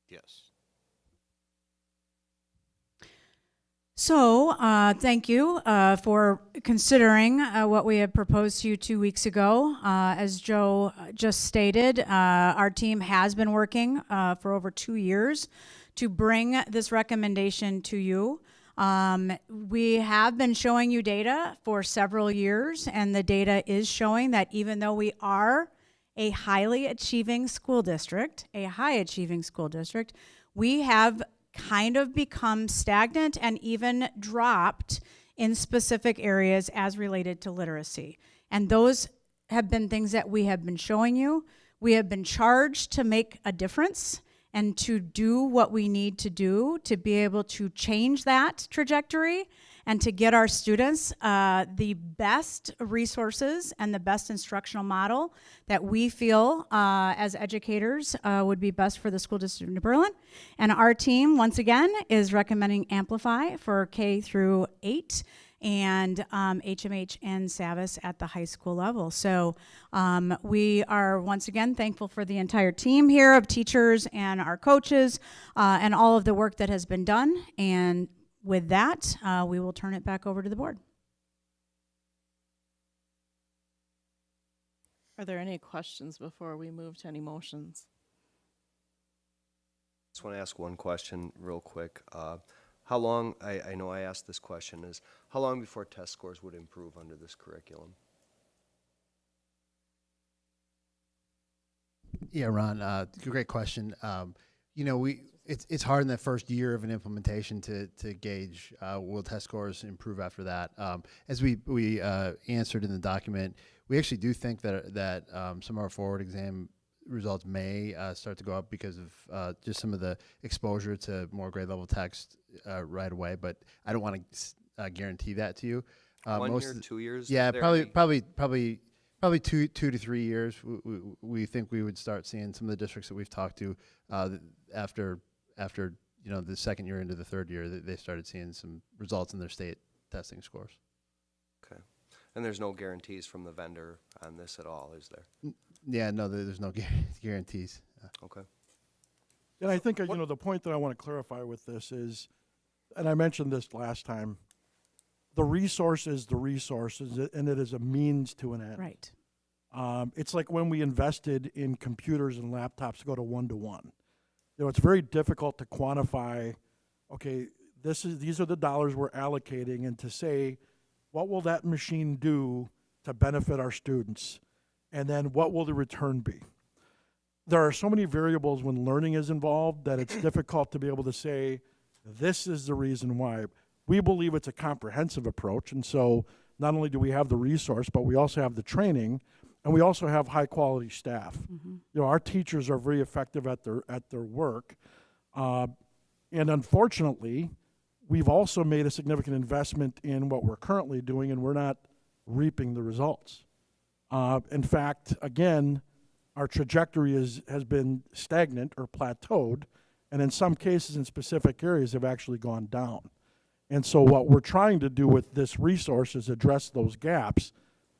Yes. So, thank you for considering what we had proposed to you 2 weeks ago. As Joe just stated, our team has been working for over 2 years to bring this recommendation to you. We have been showing you data for several years, and the data is showing that even though we are a highly achieving school district, we have kind of become stagnant and even dropped in specific areas as related to literacy. And those have been things that we have been showing you. We have been charged to make a difference and to do what we need to do to be able to change that trajectory and to get our students the best resources and the best instructional model that we feel as educators would be best for the school district of Berlin. And our team, once again, is recommending Amplify for K through 8 and HMH and Savvis at the high school level. So we are once again thankful for the entire team here of teachers and our coaches and all of the work that has been done. And with that, we will turn it back over to the board. Are there any questions before we move to any motions? Just want to ask one question real quick. How long, I know I asked this question, is how long before test scores would improve under this curriculum? Yeah, Ron, great question. It's hard in that first year of an implementation to gauge will test scores improve after that. As we answered in the document, we actually do think that some of our forward exam results may start to go up because of just some of the exposure to more grade level text right away. But I don't want to guarantee that to you. 1 year, 2 years? Yeah, probably 2 to 3 years. We think we would start seeing some of the districts that we've talked to after the second year into the third year, they started seeing some results in their state testing scores. Okay. And there's no guarantees from the vendor on this at all, is there? Yeah, no, there's no guarantees. Okay. And I think, the point that I want to clarify with this is, and I mentioned this last time, the resource is the resources, and it is a means to an end. Right. It's like when we invested in computers and laptops to go to 1-to-1. It's very difficult to quantify, okay, these are the dollars we're allocating, and to say, what will that machine do to benefit our students? And then what will the return be? There are so many variables when learning is involved that it's difficult to be able to say, this is the reason why. We believe it's a comprehensive approach, and so not only do we have the resource, but we also have the training, and we also have high quality staff. Mm-hmm. Our teachers are very effective at their work, and unfortunately, we've also made a significant investment in what we're currently doing, and we're not reaping the results. In fact, again, our trajectory has been stagnant or plateaued, and in some cases, in specific areas, have actually gone down. And so what we're trying to do with this resource is address those gaps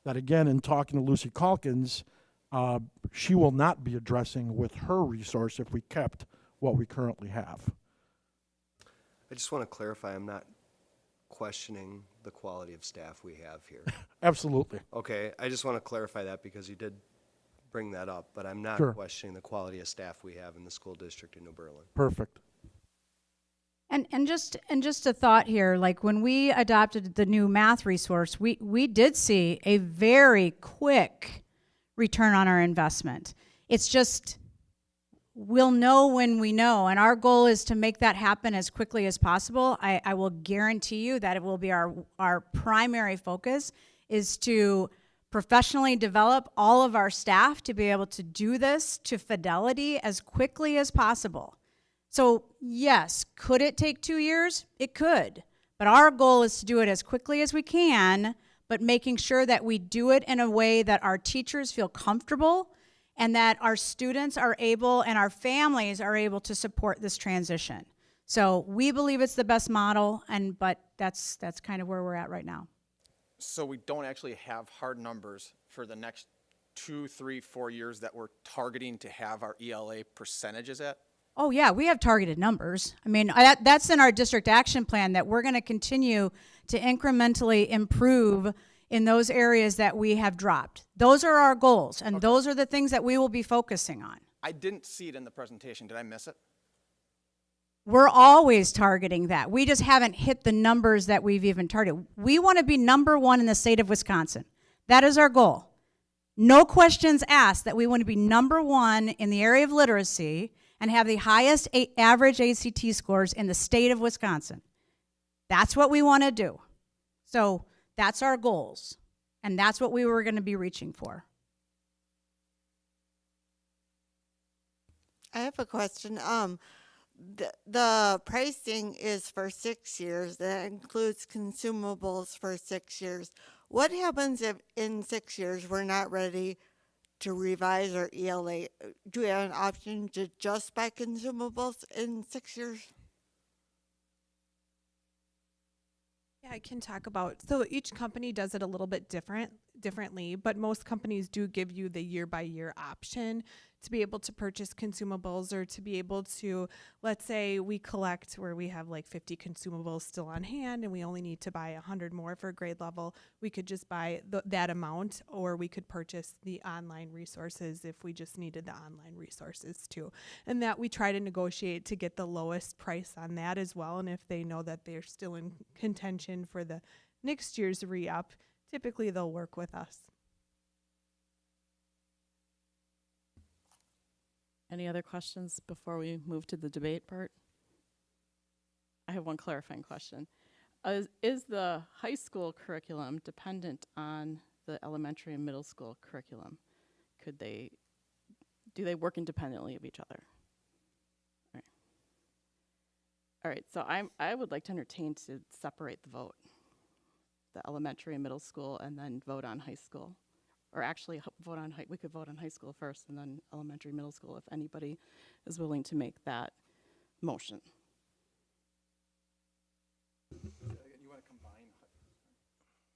that, again, in talking to Lucy Calkins, she will not be addressing with her resource if we kept what we currently have. I just want to clarify, I'm not questioning the quality of staff we have here. Absolutely. Okay, I just want to clarify that because you did bring that up, but I'm not Sure. questioning the quality of staff we have in the school district in New Berlin. Perfect. And just a thought here, like when we adopted the new math resource, we did see a very quick return on our investment. It's just, we'll know when we know, and our goal is to make that happen as quickly as possible. I will guarantee you that it will be our primary focus is to professionally develop all of our staff to be able to do this to fidelity as quickly as possible. So yes, could it take 2 years? It could, but our goal is to do it as quickly as we can, but making sure that we do it in a way that our teachers feel comfortable and that our students are able and our families are able to support this transition. So we believe it's the best model, but that's kind of where we're at right now. So we don't actually have hard numbers for the next 2, 3, 4 years that we're targeting to have our ELA percentages at? Oh yeah, we have targeted numbers. I mean, that's in our district action plan that we're going to continue to incrementally improve in those areas that we have dropped. Those are our goals, and those are the things that we will be focusing on. I didn't see it in the presentation. Did I miss it? We're always targeting that. We just haven't hit the numbers that we've even targeted. We want to be #1 in the state of Wisconsin. That is our goal. No questions asked that we want to be #1 in the area of literacy and have the highest average ACT scores in the state of Wisconsin. That's what we want to do. So that's our goals, and that's what we were going to be reaching for. I have a question. The pricing is for 6 years. That includes consumables for 6 years. What happens if in 6 years we're not ready to revise our ELA? Do we have an option to just buy consumables in 6 years? Yeah, I can talk about, so each company does it a little bit differently, but most companies do give you the year-by-year option to be able to purchase consumables, or to be able to, let's say we collect where we have like 50 consumables still on hand and we only need to buy 100 more for grade level. We could just buy that amount, or we could purchase the online resources if we just needed the online resources too. And that we try to negotiate to get the lowest price on that as well. And if they know that they're still in contention for the next year's re-up, typically they'll work with us. Any other questions before we move to the debate part? I have one clarifying question. Is the high school curriculum dependent on the elementary and middle school curriculum? Do they work independently of each other? All right, so I would like to entertain to separate the vote, the elementary and middle school, and then vote on high school. Or actually we could vote on high school first and then elementary, middle school, if anybody is willing to make that motion.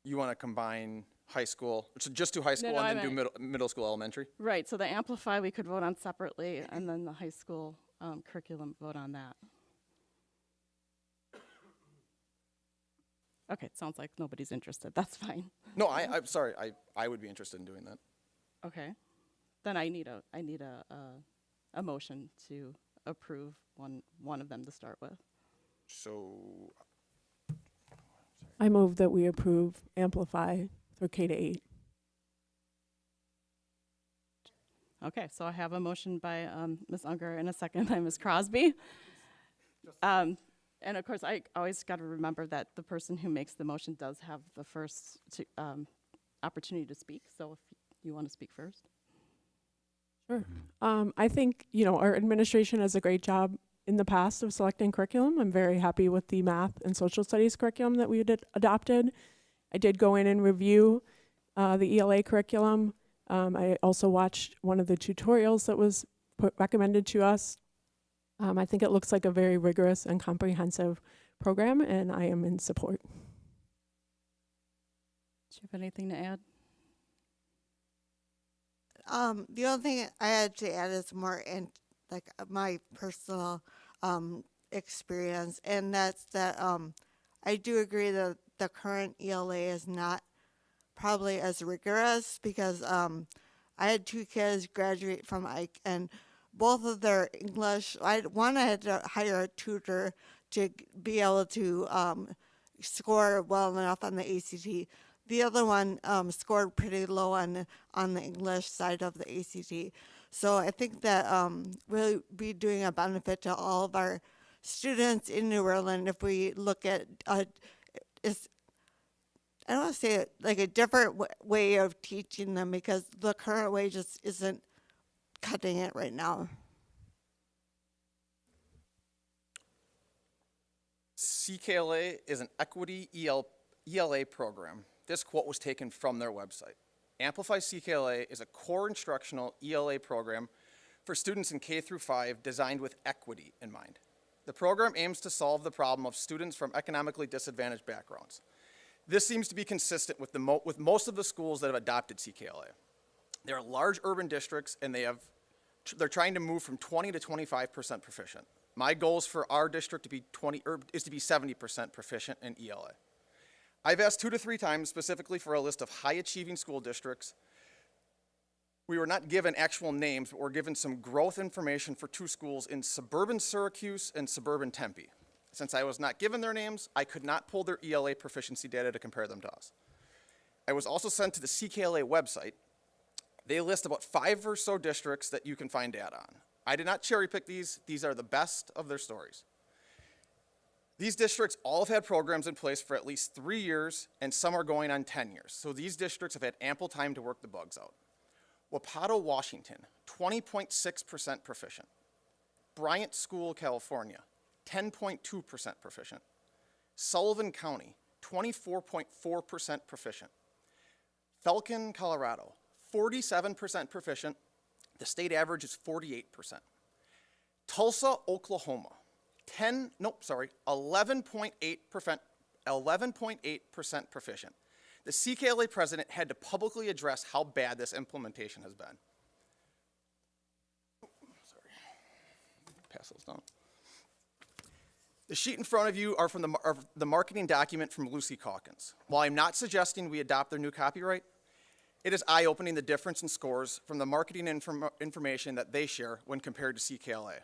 You want to combine high school, so just do high school No, and then do middle school, elementary? Right, so the Amplify we could vote on separately, and then the high school curriculum, vote on that. Okay, it sounds like nobody's interested. That's fine. No, I'm sorry. I would be interested in doing that. Okay, then I need a motion to approve one of them to start with. So I move that we approve Amplify for K-8. Okay, so I have a motion by Ms. Unger and a second by Ms. Crosby. And of course, I always got to remember that the person who makes the motion does have the first opportunity to speak. So if you want to speak first. Sure. I think, our administration does a great job in the past of selecting curriculum. I'm very happy with the math and social studies curriculum that we adopted. I did go in and review the ELA curriculum. I also watched one of the tutorials that was recommended to us. I think it looks like a very rigorous and comprehensive program, and I am in support. Do you have anything to add? The only thing I had to add is more in like my personal experience, and that's that I do agree that the current ELA is not probably as rigorous because I had two kids graduate from Ike, and both of their English, I had to hire a tutor to be able to score well enough on the ACT. The other one scored pretty low on the English side of the ACT. So I think that will be doing a benefit to all of our students in New Orleans if we look at I don't want to say it like a different way of teaching them, because the current way just isn't cutting it right now. Ckla is an equity ELA program. This quote was taken from their website. Amplify Ckla is a core instructional ELA program for students in K through 5 designed with equity in mind. The program aims to solve the problem of students from economically disadvantaged backgrounds. This seems to be consistent with most of the schools that have adopted Ckla. They are large urban districts, and they're trying to move from 20 to 25% proficient. My goal is for our district to be 70% proficient in ELA. I've asked 2 to 3 times specifically for a list of high-achieving school districts. We were not given actual names, but we're given some growth information for 2 schools in suburban Syracuse and suburban Tempe. Since I was not given their names, I could not pull their ELA proficiency data to compare them to us. I was also sent to the Ckla website. They list about 5 or so districts that you can find data on. I did not cherry pick these. These are the best of their stories. These districts all have had programs in place for at least 3 years, and some are going on 10 years. So these districts have had ample time to work the bugs out. Wapato, Washington, 20.6% proficient. Bryant School, California, 10.2% proficient. Sullivan County, 24.4% proficient. Falcon, Colorado, 47% proficient. The state average is 48%. Tulsa, Oklahoma, 11.8% proficient. The Ckla president had to publicly address how bad this implementation has been. Sorry, pass those down. The sheet in front of you are from the marketing document from Lucy Calkins. While I'm not suggesting we adopt their new copyright, it is eye-opening the difference in scores from the marketing information that they share when compared to Ckla.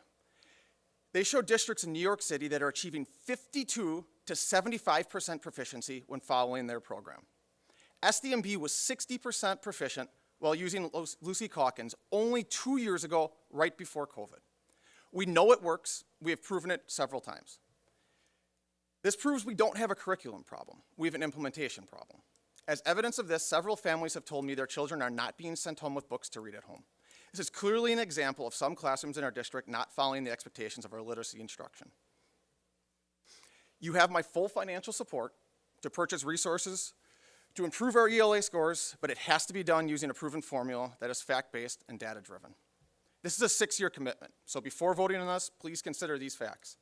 They show districts in New York City that are achieving 52 to 75% proficiency when following their program. SDMB was 60% proficient while using Lucy Calkins only 2 years ago, right before COVID. We know it works. We have proven it several times. This proves we don't have a curriculum problem. We have an implementation problem. As evidence of this, several families have told me their children are not being sent home with books to read at home. This is clearly an example of some classrooms in our district not following the expectations of our literacy instruction. You have my full financial support to purchase resources to improve our ELA scores, but it has to be done using a proven formula that is fact-based and data-driven. This is a 6-year commitment, so before voting on this, please consider these facts.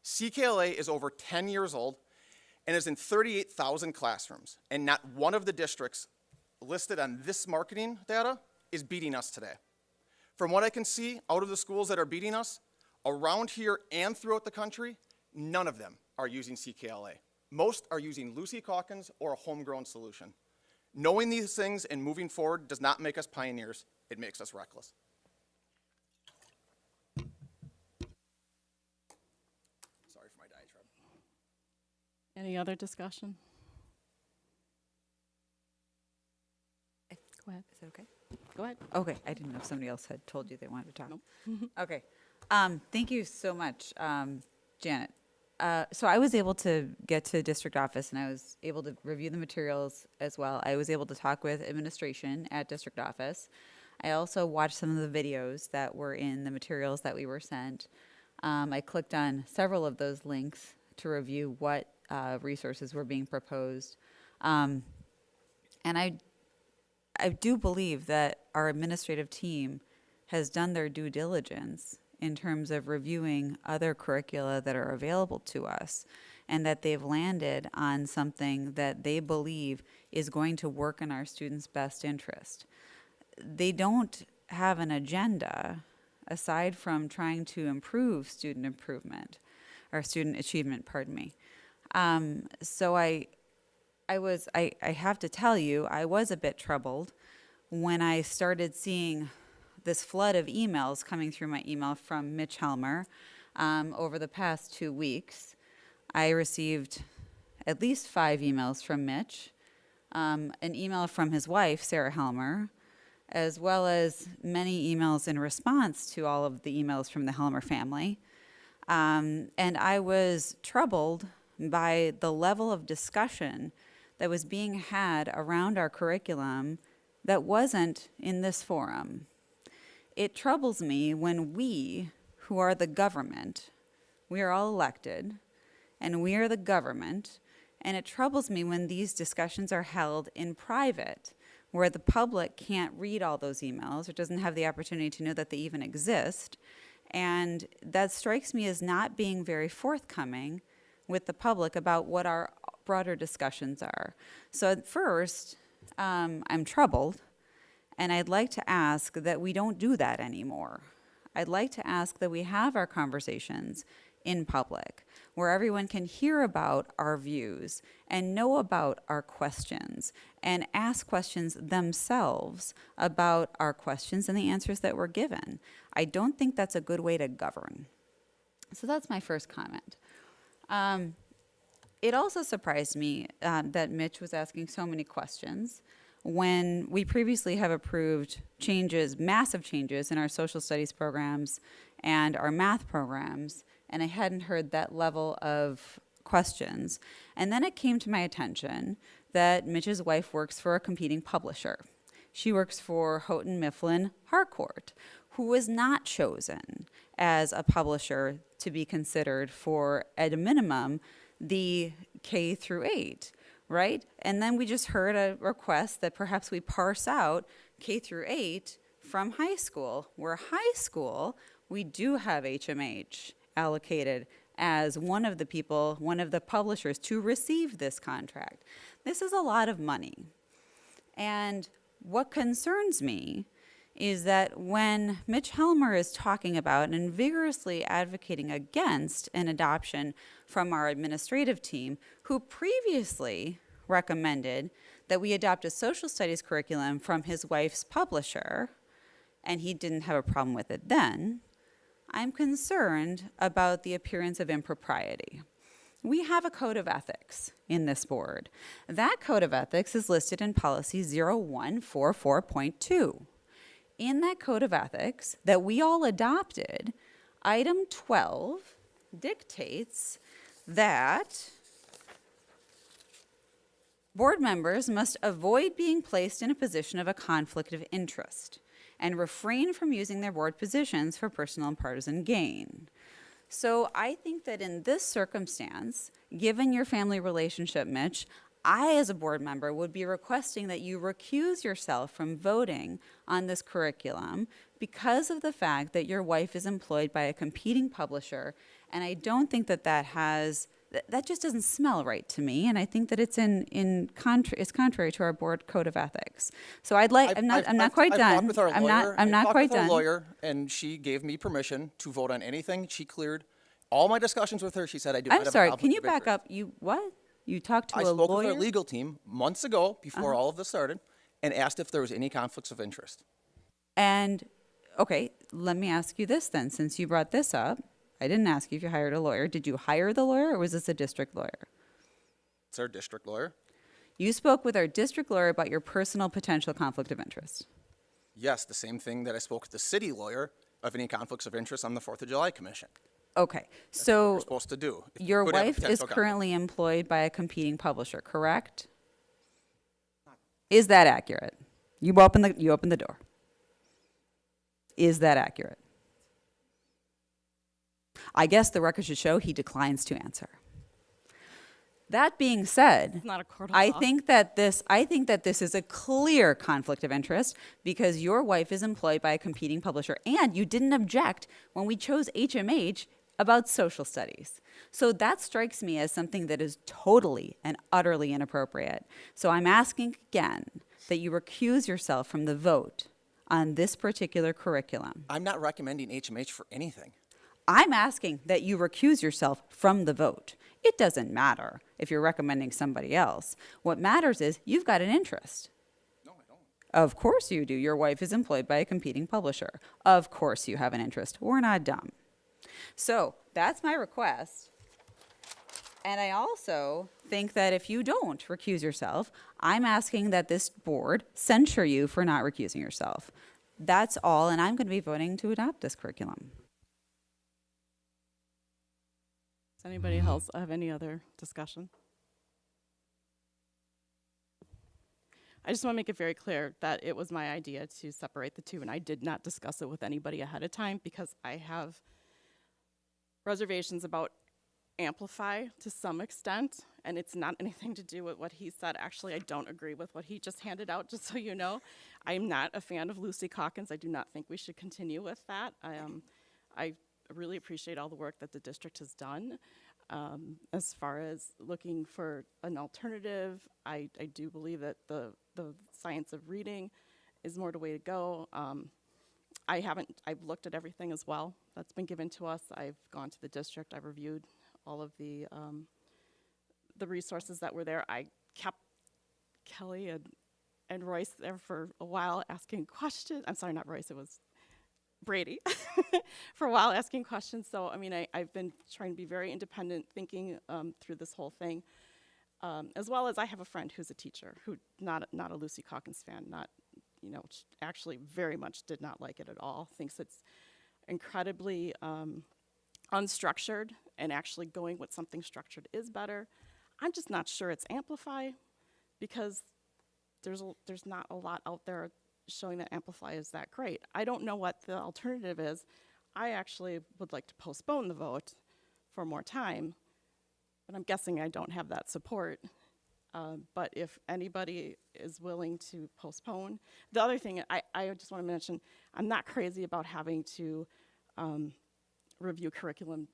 Ckla is over 10 years old and is in 38,000 classrooms, and not one of the districts listed on this marketing data is beating us today. From what I can see, out of the schools that are beating us, around here and throughout the country, none of them are using Ckla. Most are using Lucy Calkins or a homegrown solution. Knowing these things and moving forward does not make us pioneers, it makes us reckless. Sorry for my diatribe. Any other discussion? Go ahead. Is that okay? Go ahead. Okay, I didn't know if somebody else had told you they wanted to talk. Nope. Okay. Thank you so much, Janet. So I was able to get to district office, and I was able to review the materials as well. I was able to talk with administration at district office. I also watched some of the videos that were in the materials that we were sent. I clicked on several of those links to review what resources were being proposed. And I do believe that our administrative team has done their due diligence in terms of reviewing other curricula that are available to us, and that they've landed on something that they believe is going to work in our students' best interest. they don't have an agenda aside from trying to improve student improvement or student achievement, pardon me. So I have to tell you, I was a bit troubled when I started seeing this flood of emails coming through my email from Mitch Helmer over the past 2 weeks. I received at least 5 emails from Mitch, an email from his wife, Sarah Helmer, as well as many emails in response to all of the emails from the Helmer family. And I was troubled by the level of discussion that was being had around our curriculum that wasn't in this forum. It troubles me when we, who are the government, we are all elected, and we are the government, and it troubles me when these discussions are held in private, where the public can't read all those emails or doesn't have the opportunity to know that they even exist. And that strikes me as not being very forthcoming with the public about what our broader discussions are. So at first, I'm troubled, and I'd like to ask that we don't do that anymore. I'd like to ask that we have our conversations in public, where everyone can hear about our views and know about our questions and ask questions themselves about our questions and the answers that were given. I don't think that's a good way to govern. So that's my first comment. It also surprised me that Mitch was asking so many questions when we previously have approved changes, massive changes in our social studies programs and our math programs, and I hadn't heard that level of questions. And then it came to my attention that Mitch's wife works for a competing publisher. She works for Houghton Mifflin Harcourt, who was not chosen as a publisher to be considered for, at a minimum, the K through 8, right? And then we just heard a request that perhaps we parse out K through 8 from high school, where high school, we do have HMH allocated as one of the people, one of the publishers to receive this contract. This is a lot of money. And what concerns me is that when Mitch Helmer is talking about and vigorously advocating against an adoption from our administrative team, who previously recommended that we adopt a social studies curriculum from his wife's publisher, and he didn't have a problem with it then, I'm concerned about the appearance of impropriety. We have a code of ethics in this board. That code of ethics is listed in policy 0144.2. In that code of ethics that we all adopted, item 12 dictates that board members must avoid being placed in a position of a conflict of interest and refrain from using their board positions for personal and partisan gain. So I think that in this circumstance, given your family relationship, Mitch, I, as a board member, would be requesting that you recuse yourself from voting on this curriculum because of the fact that your wife is employed by a competing publisher, and I don't think that that just doesn't smell right to me, and I think that it's it's contrary to our board code of ethics. So I'm not quite done. I've talked with our lawyer. I'm not quite with our done. lawyer, and she gave me permission to vote on anything. She cleared all my discussions with her. She said I do not I'm have a sorry. conflict Can you of back interest. up? You talked to I a spoke lawyer? with our legal team months ago, before all of this started, and asked if there was any conflicts of interest. And okay, let me ask you this then, since you brought this up. I didn't ask you if you hired a lawyer. Did you hire the lawyer, or was this a district lawyer? It's our district lawyer. You spoke with our district lawyer about your personal potential conflict of interest. Yes, the same thing that I spoke with the city lawyer of any conflicts of interest on the 4th of July Commission. Okay, That's what so we're supposed to do. If you your could have a wife is potential conflict. currently employed by a competing publisher, correct? Is that accurate? You open the door. Is that accurate? I guess the record should show he declines to answer. That being said, It's not a court of I law. think that this is a clear conflict of interest because your wife is employed by a competing publisher, and you didn't object when we chose HMH about social studies. So that strikes me as something that is totally and utterly inappropriate. So I'm asking again that you recuse yourself from the vote on this particular curriculum. I'm not recommending HMH for anything. I'm asking that you recuse yourself from the vote. It doesn't matter if you're recommending somebody else. What matters is you've got an interest. No, I don't. Of course you do. Your wife is employed by a competing publisher. Of course you have an interest. We're not dumb. So that's my request. And I also think that if you don't recuse yourself, I'm asking that this board censure you for not recusing yourself. That's all, and I'm going to be voting to adopt this curriculum. Does anybody else have any other discussion? I just want to make it very clear that it was my idea to separate the two, and I did not discuss it with anybody ahead of time because I have reservations about Amplify to some extent, and it's not anything to do with what he said. Actually, I don't agree with what he just handed out, just so you know. I'm not a fan of Lucy Calkins. I do not think we should continue with that. I really appreciate all the work that the district has done. As far as looking for an alternative, I do believe that the science of reading is more the way to go. I've looked at everything as well that's been given to us. I've gone to the district, I've reviewed all of the resources that were there. I kept Kelly and Royce there for a while asking questions. I'm sorry, not Royce, it was Brady for a while asking questions. So, I mean, I've been trying to be very independent thinking through this whole thing, as well as I have a friend who's a teacher who not a Lucy Calkins fan, actually very much did not like it at all, thinks it's incredibly unstructured, and actually going with something structured is better. I'm just not sure it's Amplify because there's not a lot out there showing that Amplify is that great. I don't know what the alternative is. I actually would like to postpone the vote for more time, but I'm guessing I don't have that support. But if anybody is willing to postpone, the other thing I just want to mention, I'm not crazy about having to review curriculum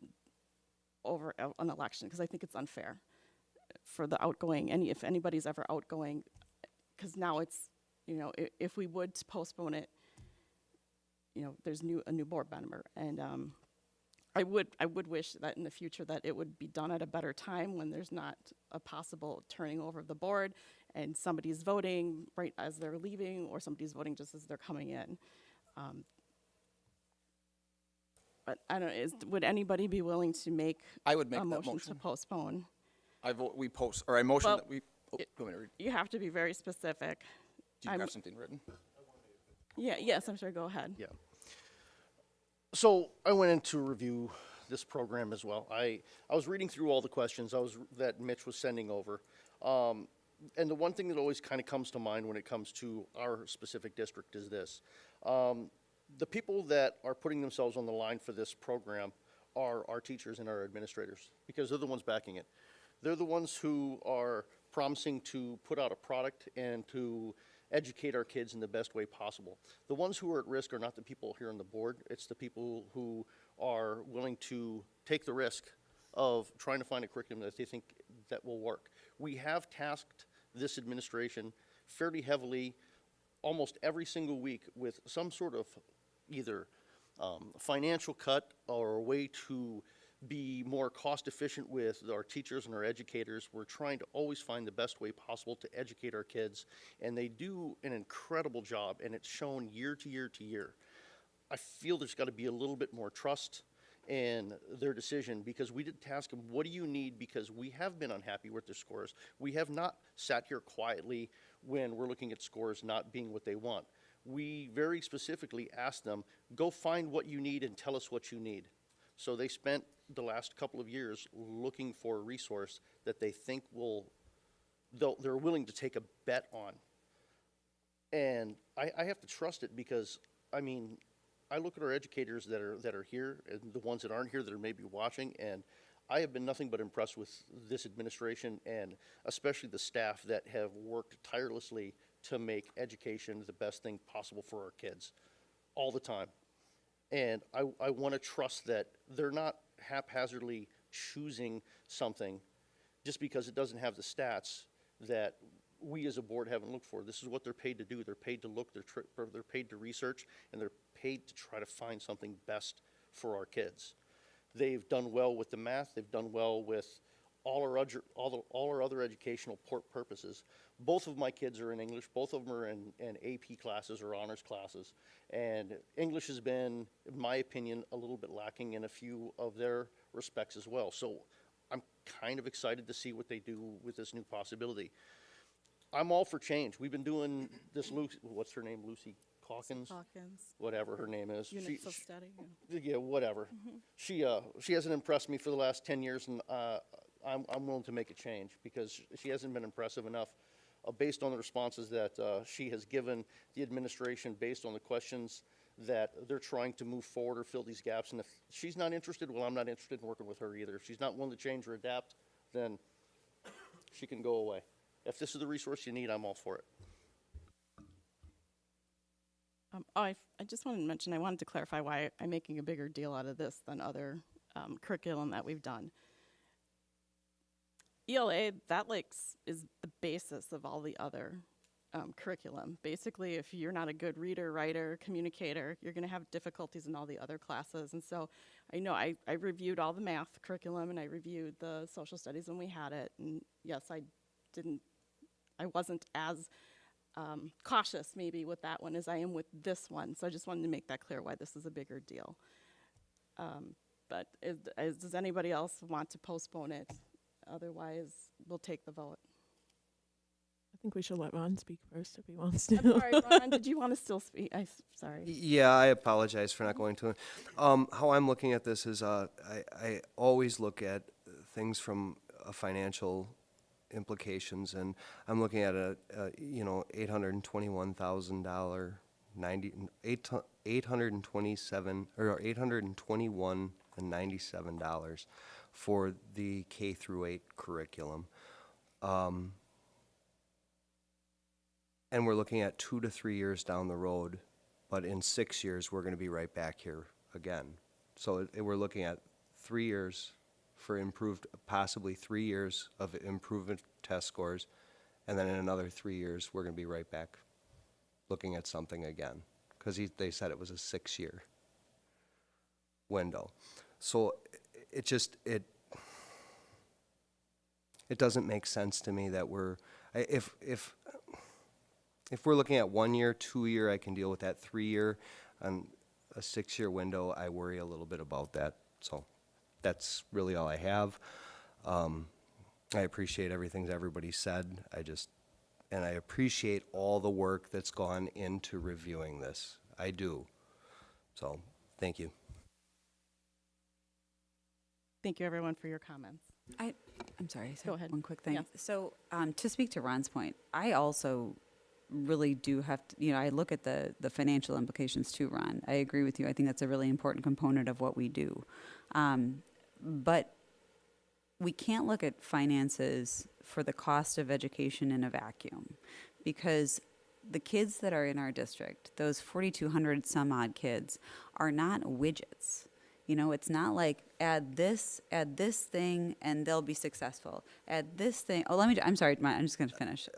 over an election because I think it's unfair for the outgoing, if anybody's ever outgoing, because now it's, if we would postpone it, there's a new board member, and I would wish that in the future that it would be done at a better time when there's not a possible turning over of the board and somebody's voting right as they're leaving or somebody's voting just as they're coming in. But I don't know, would anybody be willing to make I would make a that motion to postpone? I motion Well, that we, go ahead and read. You have to be very specific. Do you have something written? Yes, I'm sorry, go ahead. Yeah. So I went in to review this program as well. I was reading through all the questions that Mitch was sending over. And the one thing that always kind of comes to mind when it comes to our specific district is this. The people that are putting themselves on the line for this program are our teachers and our administrators because they're the ones backing it. They're the ones who are promising to put out a product and to educate our kids in the best way possible. The ones who are at risk are not the people here on the board. It's the people who are willing to take the risk of trying to find a curriculum that they think that will work. We have tasked this administration fairly heavily almost every single week with some sort of either financial cut or a way to be more cost efficient with our teachers and our educators. We're trying to always find the best way possible to educate our kids, and they do an incredible job, and it's shown year to year to year. I feel there's got to be a little bit more trust in their decision because we did task them, what do you need? Because we have been unhappy with their scores. We have not sat here quietly when we're looking at scores not being what they want. We very specifically asked them, go find what you need and tell us what you need. So they spent the last couple of years looking for a resource that they think they're willing to take a bet on. And I have to trust it because, I mean, I look at our educators that are here and the ones that aren't here that are maybe watching, and I have been nothing but impressed with this administration and especially the staff that have worked tirelessly to make education the best thing possible for our kids all the time. And I want to trust that they're not haphazardly choosing something just because it doesn't have the stats that we as a board haven't looked for. This is what they're paid to do. They're paid to look, they're paid to research, and they're paid to try to find something best for our kids. They've done well with the math. They've done well with all our other educational purposes. Both of my kids are in English. Both of them are in AP classes or honors classes. And English has been, in my opinion, a little bit lacking in a few of their respects as well. So I'm kind of excited to see what they do with this new possibility. I'm all for change. We've been doing this, what's her name, Lucy Calkins? Whatever her name is. Units of study. Yeah, whatever. She hasn't impressed me for the last 10 years, and I'm willing to make a change because she hasn't been impressive enough based on the responses that she has given the administration based on the questions that they're trying to move forward or fill these gaps. And if she's not interested, well, I'm not interested in working with her either. If she's not willing to change or adapt, then she can go away. If this is the resource you need, I'm all for it. I just wanted to mention, I wanted to clarify why I'm making a bigger deal out of this than other curriculum that we've done. ELA, that is the basis of all the other curriculum. Basically, if you're not a good reader, writer, communicator, you're going to have difficulties in all the other classes. And so I know I reviewed all the math curriculum and I reviewed the social studies when we had it. And yes, I wasn't as cautious maybe with that one as I am with this one. So I just wanted to make that clear why this is a bigger deal. But does anybody else want to postpone it? Otherwise, we'll take the vote. I think we should let Ron speak first if he wants to. I'm sorry, Ron, did you want to still speak? Sorry. Yeah, I apologize for not going to it. How I'm looking at this is I always look at things from a financial implications, and I'm looking at a $821,000, $821.97 for the K through 8 curriculum. And we're looking at 2 to 3 years down the road, but in 6 years, we're going to be right back here again. So we're looking at 3 years for possibly 3 years of improvement test scores, and then in another 3 years, we're going to be right back looking at something again, because they said it was a 6-year window. So it doesn't make sense to me that if we're looking at 1 year, 2 year, I can deal with that. 3 year, on a 6-year window, I worry a little bit about that. So that's really all I have. I appreciate everything that everybody said. And I appreciate all the work that's gone into reviewing this. I do. So thank you. Thank you, everyone, for your comments. I'm sorry. Go ahead. One quick thing. Yes. So to speak to Ron's point, I also really do have to, I look at the financial implications too, Ron. I agree with you. I think that's a really important component of what we do. But we can't look at finances for the cost of education in a vacuum, because the kids that are in our district, those 4,200 some odd kids, are not widgets. It's not like add this thing and they'll be successful. Add this thing. Oh, I'm sorry, I'm just going to finish.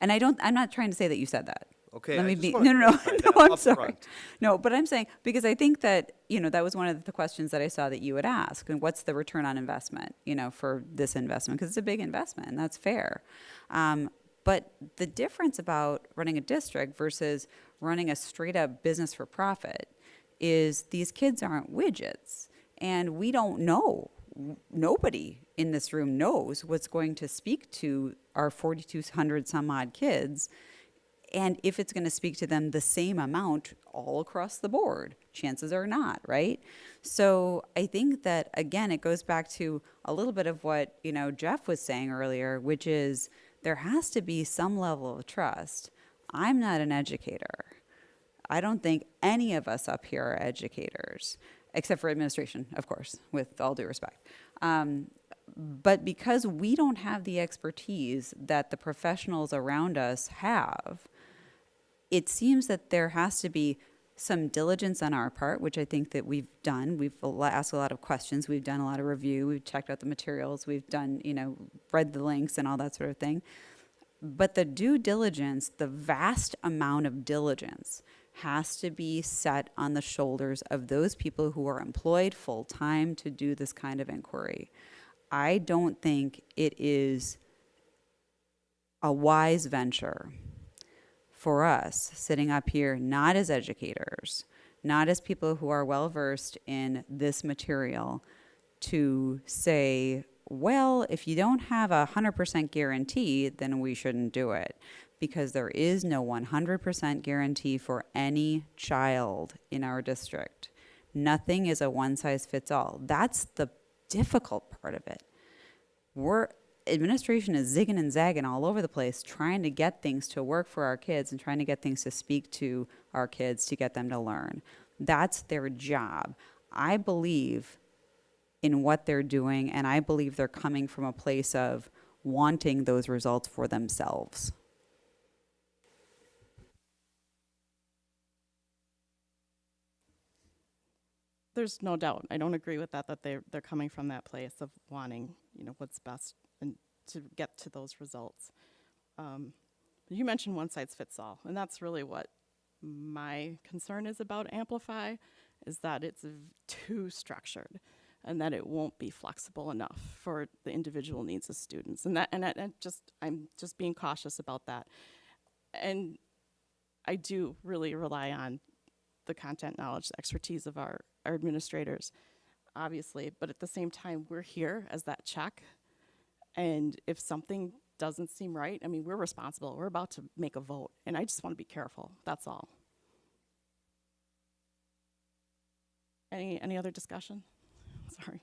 I'm not trying to say that you said that. Okay. Let me just be. wanted No, to clarify that I'm up sorry. front. No, but I'm saying, because I think that, that was one of the questions that I saw that you would ask. And what's the return on investment, for this investment? Because it's a big investment, and that's fair. But the difference about running a district versus running a straight up business for profit is these kids aren't widgets. And we don't know. Nobody in this room knows what's going to speak to our 4,200 some odd kids, and if it's going to speak to them the same amount all across the board. Chances are not, right? So I think that, again, it goes back to a little bit of what, Jeff was saying earlier, which is there has to be some level of trust. I'm not an educator. I don't think any of us up here are educators, except for administration, of course, with all due respect. But because we don't have the expertise that the professionals around us have, it seems that there has to be some diligence on our part, which I think that we've done. We've asked a lot of questions. We've done a lot of review. We've checked out the materials. We've done, read the links and all that sort of thing. But the due diligence, the vast amount of diligence, has to be set on the shoulders of those people who are employed full-time to do this kind of inquiry. I don't think it is a wise venture for us sitting up here, not as educators, not as people who are well-versed in this material, to say, well, if you don't have a 100% guarantee, then we shouldn't do it. Because there is no 100% guarantee for any child in our district. Nothing is a one-size-fits-all. That's the difficult part of it. Administration is zigging and zagging all over the place, trying to get things to work for our kids and trying to get things to speak to our kids to get them to learn. That's their job. I believe in what they're doing, and I believe they're coming from a place of wanting those results for themselves. There's no doubt. I don't agree with that they're coming from that place of wanting, what's best and to get to those results. You mentioned one size fits all, and that's really what my concern is about Amplify, is that it's too structured and that it won't be flexible enough for the individual needs of students. I'm just being cautious about that. And I do really rely on the content knowledge, the expertise of our administrators, obviously, but at the same time, we're here as that check. And if something doesn't seem right, we're responsible. We're about to make a vote, and I just want to be careful. That's all. Any other discussion? Sorry.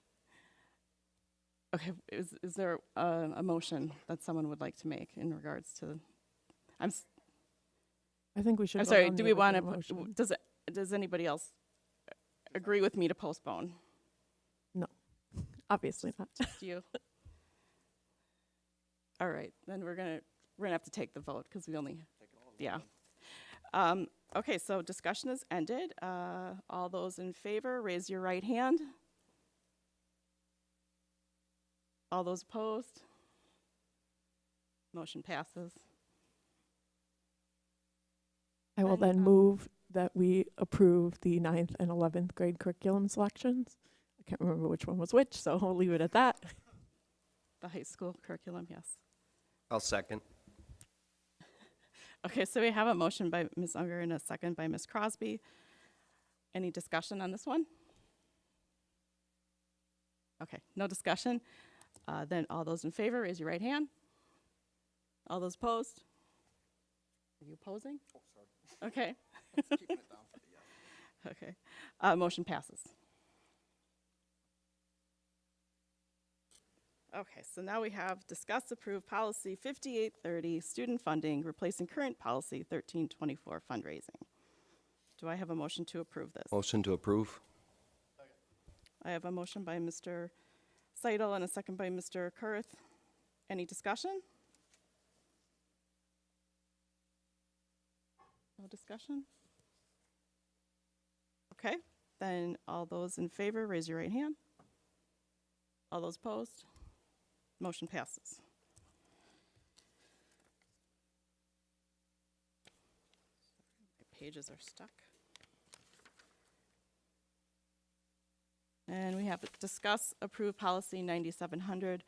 Okay, is there a motion that someone would like to make in regards to? I think we should. I'm vote sorry. on Do the we want original to? motion. Does anybody else agree with me to postpone? No, obviously not. Do you? All right, then we're gonna have to take the vote because we only. Yeah. Okay, so discussion is ended. All those in favor, raise your right hand. All those opposed? Motion passes. I will then move that we approve the 9th and 11th grade curriculum selections. I can't remember which one was which, so I'll leave it at that. The high school curriculum, yes. I'll second. Okay, so we have a motion by Ms. Unger and a second by Ms. Crosby. Any discussion on this one? Okay, no discussion. Then all those in favor, raise your right hand. All those opposed? Are you opposing? Oh, sorry. Okay. Keeping it down for the yes. Okay. Motion passes. Okay, so now we have discuss, approve policy 5830, student funding, replacing current policy 1324, fundraising. Do I have a motion to approve this? Motion to approve. I have a motion by Mr. Seidel and a second by Mr. Kurth. Any discussion? No discussion? Okay, then all those in favor, raise your right hand. All those opposed? Motion passes. My pages are stuck. And we have discuss, approve policy 9700,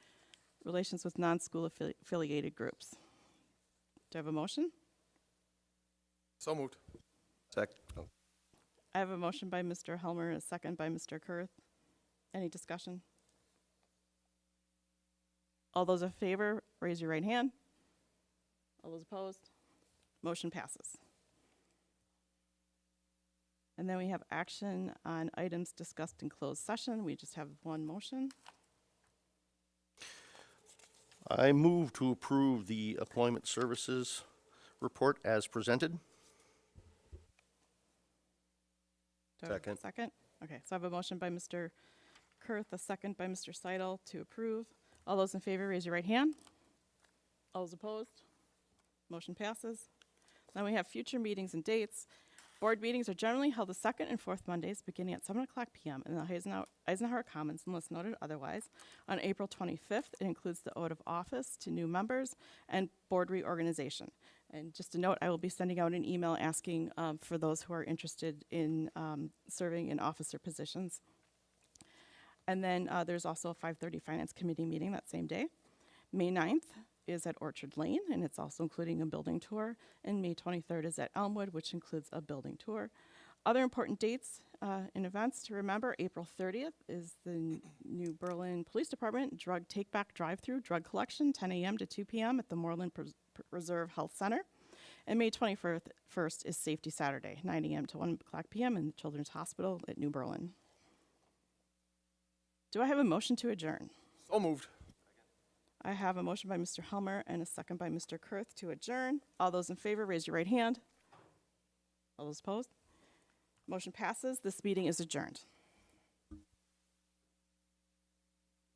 relations with non-school affiliated groups. Do I have a motion? So moved. Second. Oh. I have a motion by Mr. Helmer and a second by Mr. Kurth. Any discussion? All those in favor, raise your right hand. All those opposed? Motion passes. And then we have action on items discussed in closed session. We just have one motion. I move to approve the employment services report as presented. Do I have a second? Okay, so I have a motion by Mr. Kurth, a second by Mr. Seidel to approve. All those in favor, raise your right hand. All those opposed? Motion passes. Then we have future meetings and dates. Board meetings are generally held the second and fourth Mondays, beginning at 7 o'clock p.m. in the Eisenhower Commons, unless noted otherwise. On April 25th, it includes the oath of office to new members and board reorganization. And just a note, I will be sending out an email asking for those who are interested in serving in officer positions. And then there's also a 5:30 Finance Committee meeting that same day. May 9th is at Orchard Lane, and it's also including a building tour. And May 23rd is at Elmwood, which includes a building tour. Other important dates and events to remember: April 30th is the New Berlin Police Department Drug Take-Back Drive-Through Drug Collection, 10 a.m. to 2 p.m. at the Moreland Reserve Health Center. And May 21st is Safety Saturday, 9 a.m. to 1 o'clock p.m. in the Children's Hospital at New Berlin. Do I have a motion to adjourn? So moved. I have a motion by Mr. Helmer and a second by Mr. Kurth to adjourn. All those in favor, raise your right hand. All those opposed? Motion passes. This meeting is adjourned.